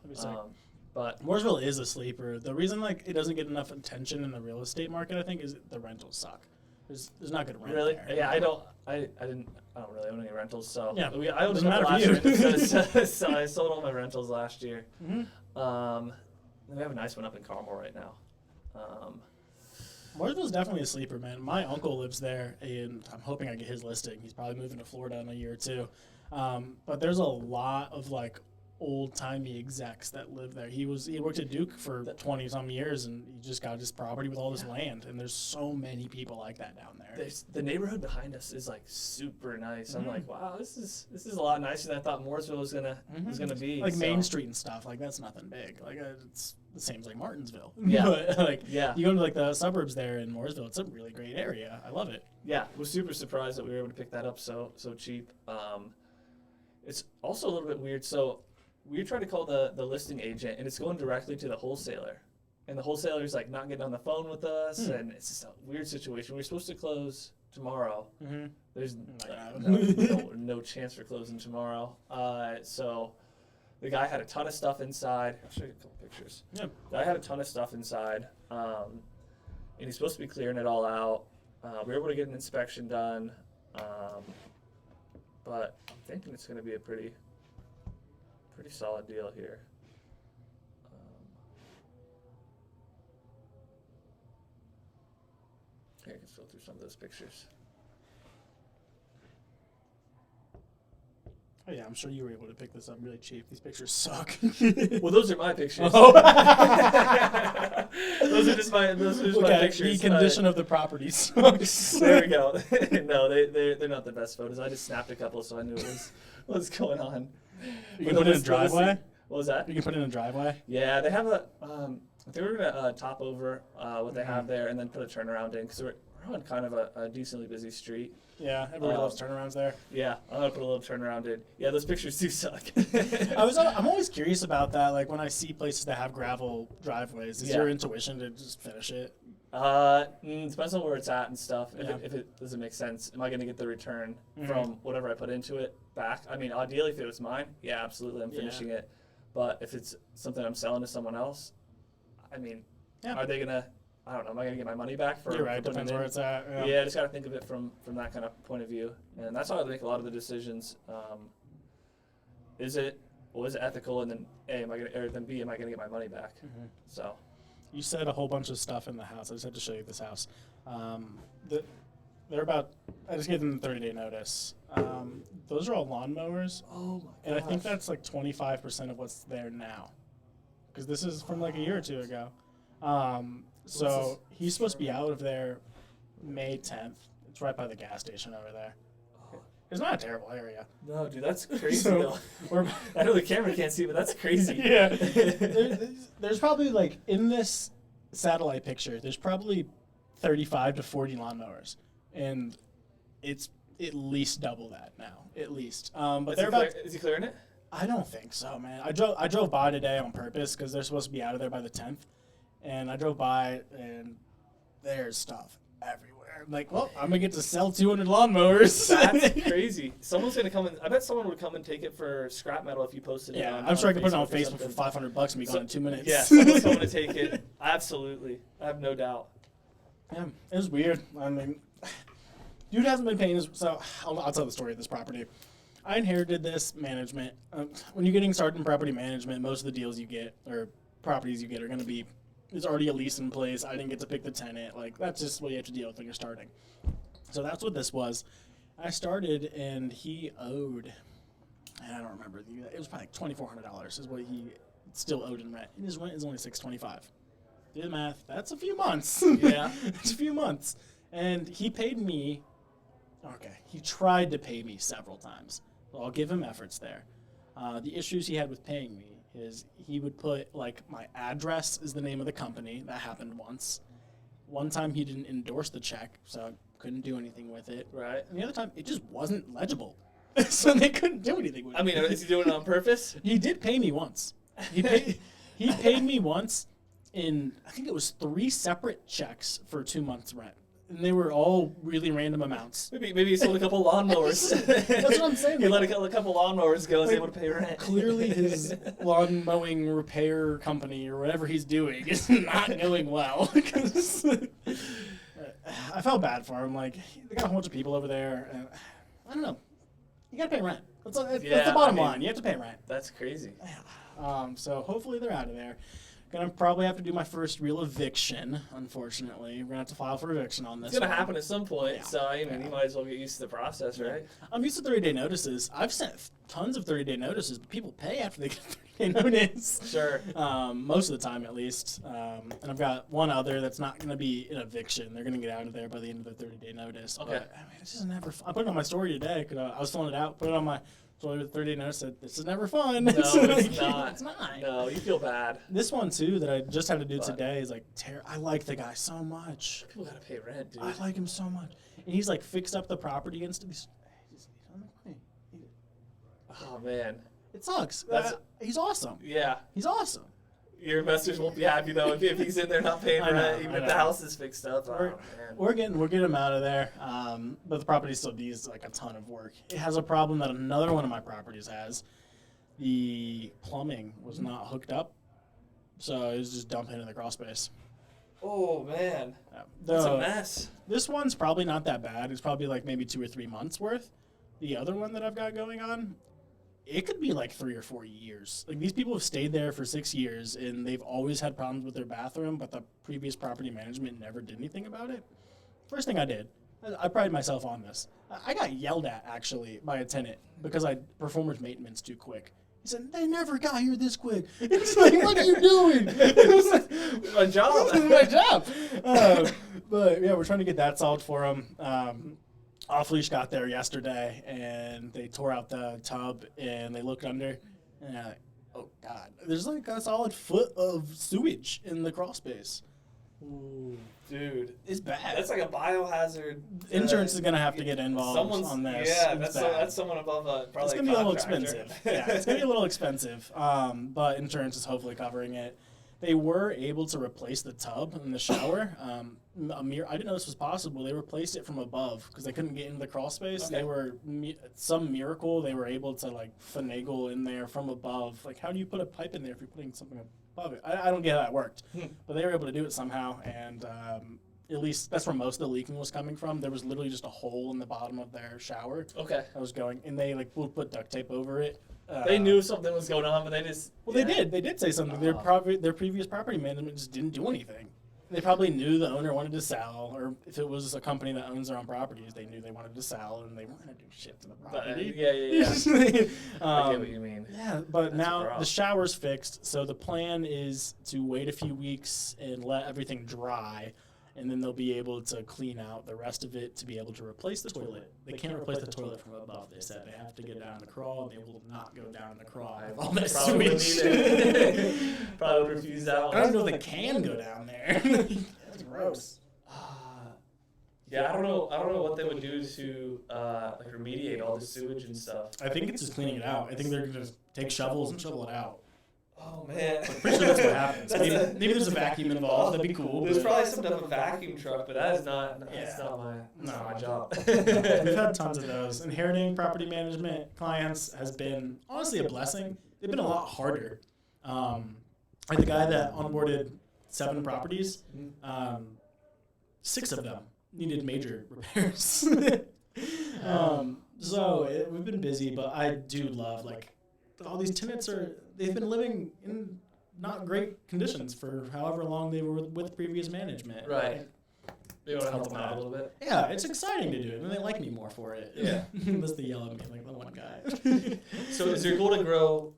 But Mooresville is a sleeper. The reason like it doesn't get enough attention in the real estate market, I think, is the rentals suck. There's not good rent really there. Yeah, I don't really own any rentals, so I owned doesn't matter last for you. year. So I sold all my rentals last year. Then we have a nice one up in Carmel right now. Mooresville's definitely a sleeper, man. My uncle lives there, and I'm hoping I get his listing. He's probably moving to Florida in a year or two. But there's a lot of like old-timey execs that live there. He worked at Duke for 20-some years, and he just got his property with all this land. And there's so many people like that down there. The neighborhood behind us is like super nice. I'm like, wow, this is a lot nicer than I thought Mooresville was gonna be. Like Main Street and stuff. Like that's nothing big. Like it's the same as like Martinsville. Yeah. But you go to like the suburbs there in Mooresville. It's a really great area. I love it. Yeah, was super surprised that we were able to pick that up so cheap. It's also a little bit weird. So we tried to call the listing agent, and it's going directly to the wholesaler. And the wholesaler's like not getting on the phone with us, and it's just a weird situation. We're supposed to close tomorrow. There's no chance for closing tomorrow. So the guy had a ton of stuff inside. I'll show you a couple pictures. The guy had a ton of stuff inside, and he's supposed to be clearing it all out. We were able to get an inspection done, but I'm thinking it's going to be a pretty solid deal here. I can go through some of those pictures. Oh, yeah, I'm sure you were able to pick this up really cheap. These pictures suck. Well, those are my pictures. Oh. Those are just my pictures. The condition of the property sucks. There we go. No, they're not the best photos. I just snapped a couple, so I knew what was going on. You can put it in a driveway? What was that? You can put it in a driveway? Yeah, they have a. They were gonna top over what they have there, and then put a turnaround in because we're on kind of a decently busy street. Yeah, everybody loves turnarounds there. Yeah, I'm gonna put a little turnaround in. Yeah, those pictures do suck. I'm always curious about that. Like when I see places that have gravel driveways, is your intuition to just finish it? Depends on where it's at and stuff. Yeah. If it doesn't make sense, am I gonna get the return from whatever I put into it back? I mean, ideally, if it was mine, yeah, absolutely, I'm finishing it. But if it's something I'm selling to someone else, I mean, are they gonna? I don't know. Am I gonna get my money back for? You're right. Depends where it's at. Yeah, I just gotta think of it from that kind of point of view, and that's how I make a lot of the decisions. Was it ethical, and then then B, am I gonna get my money back? So. You said a whole bunch of stuff in the house. I just had to show you this house. They're about. I just gave them the 30-day notice. Those are all lawnmowers. Oh my gosh. And I think that's like 25% of what's there now, because this is from like a year or two ago. So he's supposed to be out of there May 10th. It's right by the gas station over there. It's not a terrible area. No, dude, that's crazy. Though. I know the camera can't see, but that's crazy. Yeah. There's probably like in this satellite picture, there's probably 35 to 40 lawnmowers, and it's at least double that now, at least. But is he clearing it? I don't think so, man. I drove by today on purpose because they're supposed to be out of there by the 10th. And I drove by, and there's stuff everywhere. I'm like, well, I'm going to get to sell 200 lawnmowers. That's crazy. Someone's going to come in. I bet someone would come and take it for scrap metal if you posted it on I'm sure I could put it on Facebook Facebook for $500 and be gone in 2 minutes. Yeah, someone's coming to take it. Absolutely. I have no doubt. Yeah, it was weird. I mean, dude hasn't been paying his... So I'll tell the story of this property. I inherited this management. When you're getting started in property management, most of the deals you get, or properties you get, are going to be... There's already a lease in place. I didn't get to pick the tenant. Like, that's just what you have to deal with when you're starting. So that's what this was. I started, and he owed, I don't remember. It was probably like $2,400 is what he still owed in rent. And his rent is only $625. Do the math. That's a few months. Yeah. It's a few months. And he paid me, he tried to pay me several times. So I'll give him efforts there. The issues he had with paying me is he would put, like, my address is the name of the company. That happened once. One time he didn't endorse the check, so I couldn't do anything with it. Right. And the other time, it just wasn't legible. So they couldn't do anything with it. I mean, is he doing it on purpose? He did pay me once. He paid me once in, I think it was 3 separate checks for 2 months' rent. And they were all really random amounts. Maybe he sold a couple lawnmowers. That's what I'm saying. He let a couple lawnmowers go and was able to pay rent. Clearly his lawn mowing repair company or whatever he's doing is not going well. Because I felt bad for him. Like, they got a whole bunch of people over there. And I don't know. You got to pay rent. That's the bottom line. You have to pay rent. That's crazy. So hopefully they're out of there. Gonna probably have to do my first real eviction, unfortunately. We're gonna have to file for eviction on this. It's gonna happen at some point, yeah. So I mean, you might as well get used to the process, right? I'm used to 30-day notices. I've sent tons of 30-day notices, but people pay after they get a 30-day notice. Sure. Most of the time, at least. And I've got one other that's not gonna be an eviction. They're gonna get out of there by the end of the 30-day notice. Okay. But, I mean, it's just never fun. I put it on my story today because I was filling it out. Put it on my story with 30-day notice. Said this is never fun. No, it's not. It's not. No, you feel bad. This one too that I just had to do today is like I like the guy so much. People gotta pay rent, dude. I like him so much, and he's like fixed up the property and stuff. Oh man, it sucks. He's awesome. Yeah, he's awesome. Your investors won't be happy though if he's in there not paying rent, even if the house is fixed up. We're getting him out of there, but the property still needs like a ton of work. It has a problem that another one of my properties has. The plumbing was not hooked up, so it was just dumped into the crawl space. Oh man, that's a mess. This one's probably not that bad. It's probably like maybe 2 or 3 months worth. The other one that I've got going on, it could be like 3 or 4 years. Like, these people have stayed there for 6 years, and they've always had problems with their bathroom, but the previous property management never did anything about it. First thing I did, I pride myself on this. I got yelled at, actually, by a tenant because I performance maintenance too quick. He said, they never got here this quick. It's like, what are you doing? My job. My job. But, yeah, we're trying to get that solved for him. Off-leash got there yesterday, and they tore out the tub, and they looked under, and I'm like, oh, God. There's like a solid foot of sewage in the crawl space. Ooh, dude. It's bad. That's like a biohazard. Insurance is going to have to get involved on this. Yeah, that's someone above probably it's going to be a little expensive. Yeah, it's going to be a little expensive, but insurance is hopefully covering it. They were able to replace the tub in the shower. I didn't know this was possible. They replaced it from above because they couldn't get into the crawl space. Okay. They were some miracle. They were able to like finagle in there from above. Like, how do you put a pipe in there if you're putting something above it? I don't get how that worked, but they were able to do it somehow. And at least that's where most of the leaking was coming from. There was literally just a hole in the bottom of their shower. Okay. That was going, and they like would put duct tape over it. They knew something was going on, but they just... Well, yeah. They did say something. Their previous property management just didn't do anything. They probably knew the owner wanted to sell, or if it was a company that owns their own properties, they knew they wanted to sell, and they weren't going to do shit to the property. Yeah. I get what you mean. Yeah, but That's now the shower's fixed, so the plan is to wait a few weeks and let everything dry, and then they'll be able to clean out the rest of it to be able to replace the toilet. They can't replace the toilet from above, they said. They have to get down in the crawl. They will not go down in the crawl with all that sewage. Probably would refuse that one. I don't know if they can go down there. That's gross. Yeah, I don't know what they would do to like remediate all the sewage and stuff. I think it's just cleaning it out. I think they're going to take shovels and shovel it out. Oh, man. I'm pretty sure that's what happens. Maybe there's a vacuum involved. That'd be cool. There's probably some type of vacuum truck, but that is not, that's not my job. We've had tons of those. Inheriting property management clients has been, honestly, a blessing. They've been a lot harder. Like the guy that onboarded 7 properties, 6 of them needed major repairs. We've been busy, but I do love, like, all these tenants they've been living in not great conditions for however long they were with previous management. Right. You want to help them out a little bit? Yeah, it's exciting to do it, and they like me more for it. Yeah. Unless they yell at me like the one guy. So is your goal to grow,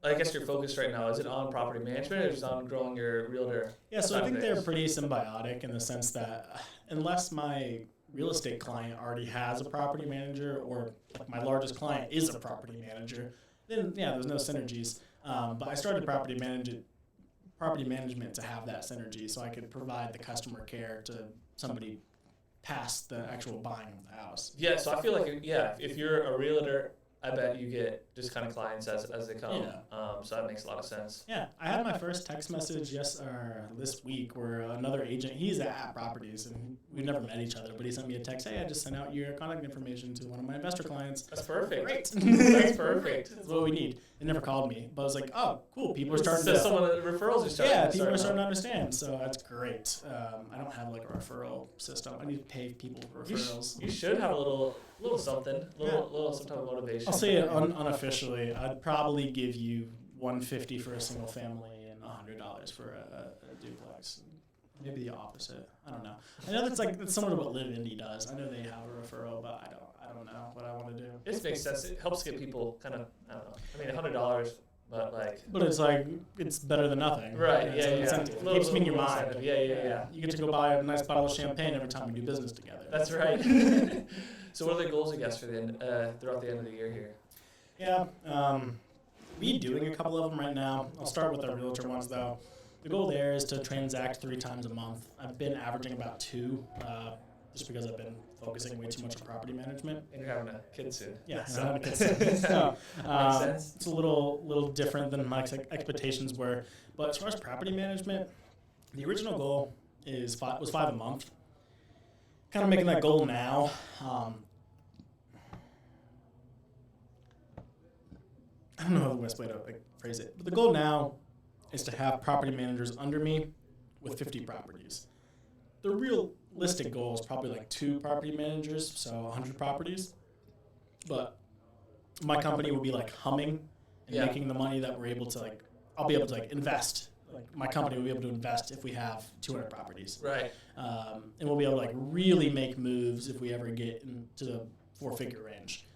I guess your focus right now, is it on property management or is it on growing your realtor? Yeah, so I think they're pretty symbiotic in the sense that unless my real estate client already has a property manager or like my largest client is a property manager, then yeah, there's no synergies. But I started property management to have that synergy, so I could provide the customer care to somebody past the actual buying of the house. Yeah, so I feel like if you're a realtor, I bet you get just kind of clients as they come. Yeah. So that makes a lot of sense. Yeah, I had my first text message this week where another agent, he's at Properties, and we've never met each other, but he sent me a text, hey, I just sent out your contact information to one of my investor clients. That's perfect. Great. That's perfect. That's what we need. They never called me, but I was like, oh, cool, people are starting so to... some of the referrals are starting. Yeah, people are starting to understand, so that's great. I don't have like a referral system. I need to pay people for referrals. You should have a little something, little some type of motivation. I'll say it unofficially. I'd probably give you $150 for a single family and $100 for a duplex. Maybe the opposite. I don't know. I know that's similar to what Live Indy does. I know they have a referral, but I don't know what I want to do. It makes sense. It helps get people kind of, I don't know. I mean, $100, but like. But it's like it's better than nothing. Right. It's an incentive. It keeps me in your mind. Yeah. You get to go buy a nice bottle of champagne every time we do business together. That's right. So what are the goals, I guess, for throughout the end of the year here? Yeah. We doing a couple of them right now. I'll start with our realtor ones though. The goal there is to transact 3 times a month. I've been averaging about 2, just because I've been focusing way too much on property management. And you're having a kid soon. Yeah, so. I'm having a kid soon. So, Makes sense. it's a little different than my expectations were. But as far as property management, the original goal was 5 a month. Kind of making that goal now. I don't know the best way to phrase it, but the goal now is to have property managers under me with 50 properties. The realistic goal is probably like 2 property managers, so 100 properties. But my company will be like humming and making the money that we're able to I'll be able to invest like my company will be able to invest if we have 200 properties. Right. And we'll be able to like really make moves if we ever get into the 4-figure range.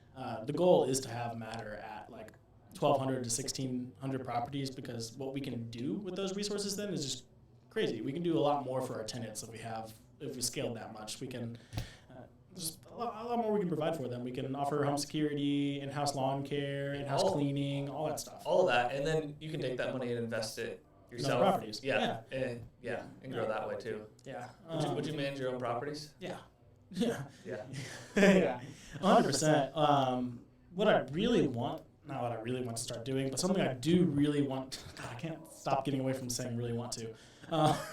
The goal is to have Matter at like 1,200 to 1,600 properties, because what we can do with those resources then is just crazy. We can do a lot more for our tenants if we scaled that much. We can just a lot more we can provide for them. We can offer home security, in-house lawn care, in-house cleaning, all that stuff. All of that, and then you can take that money and invest it yourself. No properties. Yeah. And grow that way too. Yeah. Would you manage your own properties? Yeah. Yeah. Yeah. Yeah. 100%. What I really want, not what I really want to start doing, but something I do really want. God, I can't stop getting away from saying really want to.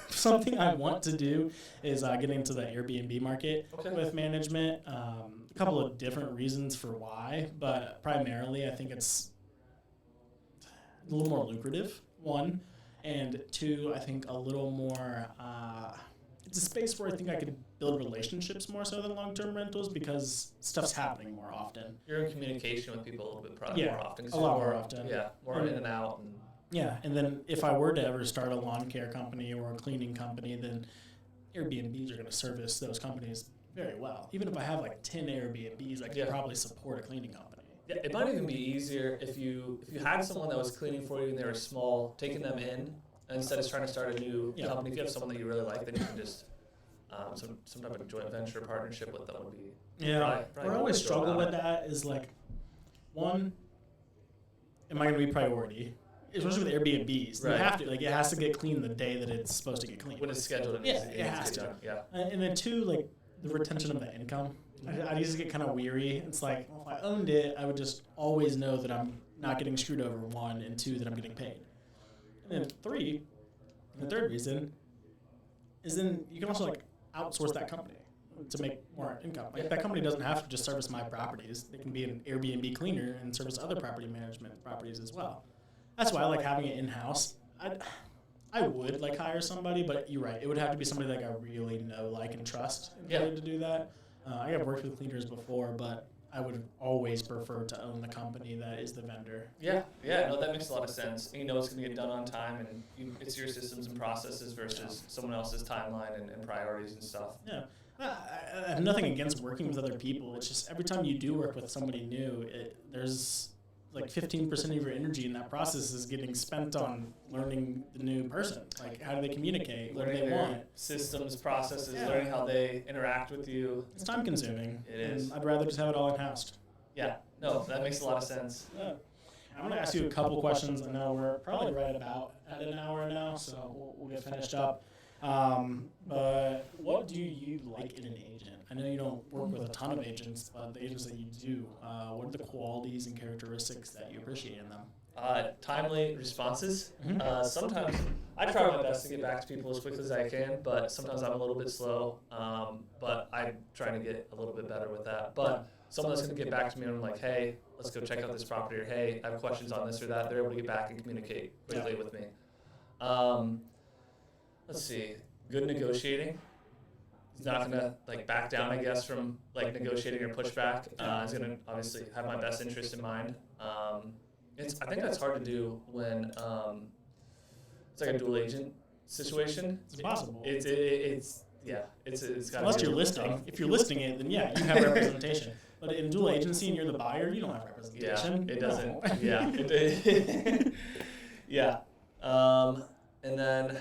Something I want to do is get into the Airbnb market with management. A couple of different reasons for why, but primarily I think it's a little more lucrative, one, and two, I think a little more, it's a space where I think I could build relationships more so than long-term rentals, because stuff's happening more often. You're in communication with people a little bit probably more often. A lot more often. Yeah, more in and out. Yeah, and then if I were to ever start a lawn care company or a cleaning company, then Airbnbs are going to service those companies very well. Even if I have like 10 Airbnbs, I could probably support a cleaning company. Yeah, it might even be easier if you had someone that was cleaning for you and they were small, taking them in, instead of trying to start a new company. If you have someone that you really like, then you can just some type of joint venture partnership with them would be. Yeah, where I always struggle with that is like, one, am I going to be priority? Especially with Airbnbs, you have to, like, it has to get clean the day that it's supposed to get clean. When it's scheduled, it has to. Yeah. And then two, like, the retention of the income. I used to get kind of weary. It's like, well, if I owned it, I would just always know that I'm not getting screwed over, one, and two, that I'm getting paid. And then three, the third reason is then you can also like outsource that company to make more income. Like that company doesn't have to just service my properties. They can be an Airbnb cleaner and service other property management properties as well. That's why I like having it in-house. I would like hire somebody, but you're right. It would have to be somebody that I really know, like, and trust in order to do that. I have worked with cleaners before, but I would always prefer to own the company that is the vendor. Yeah, no, that makes a lot of sense. And you know it's going to get done on time, and it's your systems and processes versus someone else's timeline and priorities and stuff. Yeah. I have nothing against working with other people. It's just every time you do work with somebody new, there's like 15% of your energy in that process is getting spent on learning the new person. Like, how do they communicate? What do they want? Systems, processes, learning how they interact with you. It's time consuming. It is. And I'd rather just have it all in-house. Yeah. No, that makes a lot of sense. Yeah. I'm going to ask you a couple questions. I know we're probably right about at an hour now, so we'll get finished up. But what do you like in an agent? I know you don't work with a ton of agents, but the agents that you do, what are the qualities and characteristics that you appreciate in them? Timely responses. Sometimes I try my best to get back to people as quickly as I can, but sometimes I'm a little bit slow. But I'm trying to get a little bit better with that. But someone that's going to get back to me and I'm like, hey, let's go check out this property, or hey, I have questions on this or that, they're able to get back and communicate quickly with me. Let's see, good negotiating. He's not going to like back down, I guess, from like negotiating or pushback. He's going to obviously have my best interest in mind. I think that's hard to do when it's like a dual agent situation. It's impossible. It's got. Unless you're listing. If you're listing it, then yeah, you have representation. But in dual agency and you're the buyer, you don't have representation. Yeah, it doesn't. Yeah. And then,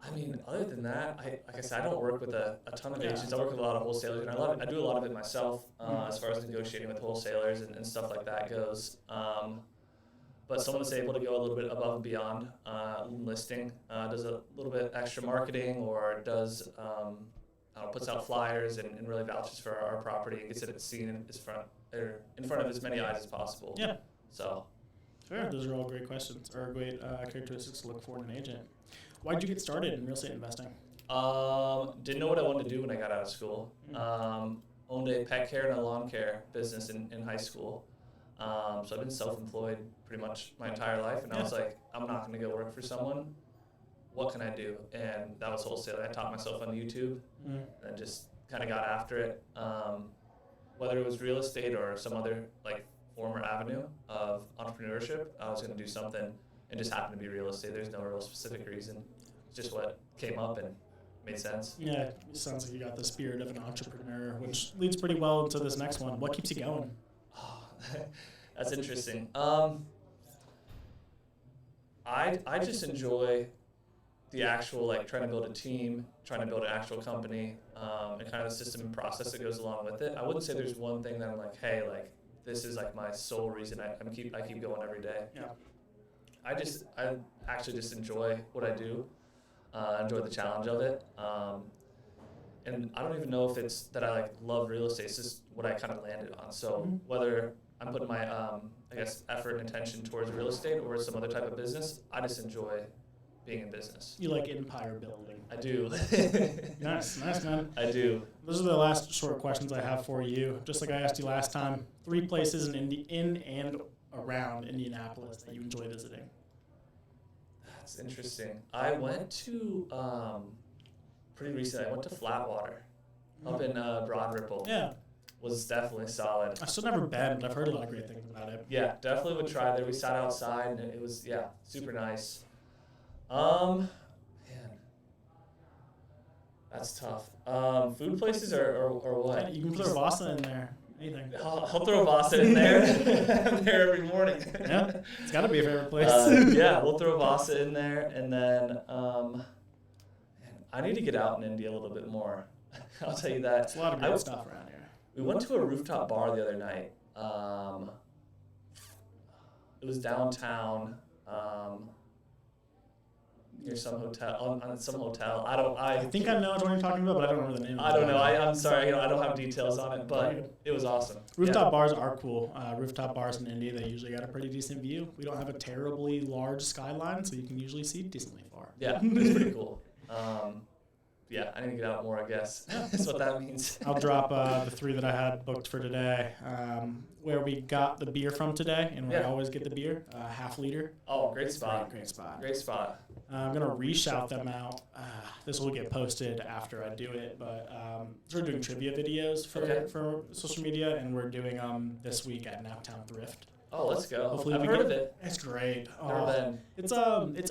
I mean, other than that, like I said, I don't work with a ton of agents. I work with a lot of wholesalers, and I do a lot of it myself as far as negotiating with wholesalers and stuff like that goes. But someone that's able to go a little bit above and beyond listing, does a little bit extra marketing, or does puts out flyers and really vouches for our property and gets it seen in front of as many eyes as possible. Yeah. So. Sure. Those are all great questions, or great characteristics to look for in an agent. Why did you get started in real estate investing? Didn't know what I wanted to do when I got out of school. Owned a pet care and a lawn care business in high school. So I've been self-employed pretty much my entire life, and I was like, I'm not going to go work for someone. What can I do? And that was wholesale. I taught myself on YouTube and just kind of got after it. Whether it was real estate or some other like former avenue of entrepreneurship, I was going to do something and just happened to be real estate. There's no real specific reason. It's just what came up and made sense. Yeah, it sounds like you got the spirit of an entrepreneur, which leads pretty well into this next one. What keeps you going? Oh, that's interesting. I just enjoy the actual, like, trying to build a team, trying to build an actual company, and kind of the system and process that goes along with it. I wouldn't say there's one thing that I'm like, hey, like, this is like my sole reason I keep going every day. Yeah. I actually just enjoy what I do. Enjoy the challenge of it. And I don't even know if it's that I like love real estate. It's just what I kind of landed on. So whether I'm putting my I guess effort and attention towards real estate or some other type of business, I just enjoy being in business. You like empire building. I do. Nice, man. I do. Those are the last short questions I have for you. Just like I asked you last time, 3 places in and around Indianapolis that you enjoy visiting. That's interesting. I went to pretty recently. I went to Flatwater up in Broad Ripple. Yeah. Was definitely solid. I've still never been, but I've heard a lot of great things about it. Yeah, definitely would try there. We sat outside and it was super nice. Man, that's tough. Food places or what? You can throw Vasa in there. Anything. I'll throw Vasa in there. I'm there every morning. Yeah, it's got to be a favorite place. Yeah, we'll throw Vasa in there, and then I need to get out in Indy a little bit more. I'll tell you that. It's a lot of good stuff around here. We went to a rooftop bar the other night. It was downtown. Near some hotel, on some hotel. I think I know what you're talking about, but I don't remember the name. I don't know. I'm sorry. I don't have details on it, but it was awesome. Rooftop bars are cool. Rooftop bars in Indy, they usually got a pretty decent view. We don't have a terribly large skyline, so you can usually see decently far. Yeah, it's pretty cool. I need to get out more, I guess. That's what that means. I'll drop the 3 that I had booked for today. Where we got the beer from today, and where I always get the beer, half liter. Oh, great spot. Great spot. Great spot. I'm going to re-shout them out. This will get posted after I do it, but we're doing trivia videos for social media, and we're doing this week at Naptown Thrift. Oh, let's go. Hopefully I've heard of it. It's great. Never been. It's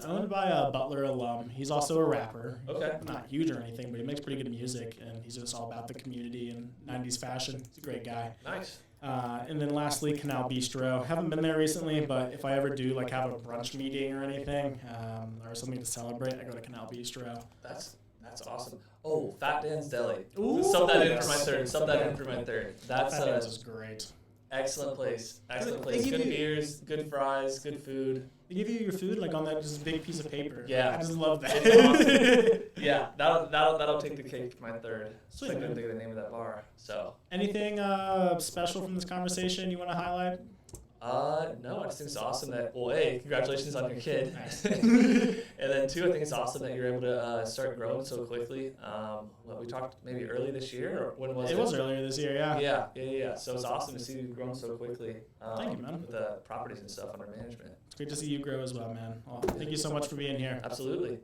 owned by a Butler alum. He's also a rapper. Okay. Not huge or anything, but he makes pretty good music, and he's just all about the community and 90s fashion. He's a great guy. Nice. And then lastly, Canal Bistro. Haven't been there recently, but if I ever do like have a brunch meeting or anything, or something to celebrate, I go to Canal Bistro. That's awesome. Oh, Fat Dan's Deli. Ooh, Sub that in for my third. That's Fat Dan's is great. Excellent place. Excellent place. Good beers, good fries, good food. They give you your food like on that just big piece of paper. Yeah, I just love that. It's awesome. Yeah, that'll take the cake for my third. Sweet. I couldn't think of the name of that bar. So. Anything special from this conversation you want to highlight? No, I just think it's awesome that, well, A, congratulations on your kid. Nice. And then 2, I think it's awesome that you're able to start growing so quickly. We talked maybe early this year, or when was it? It was earlier this year, yeah. Yeah. So it's awesome to see you growing so quickly. Thank you, man. With the properties and stuff under management. It's great to see you grow as well, man. Well, thank you so much for being here. Absolutely.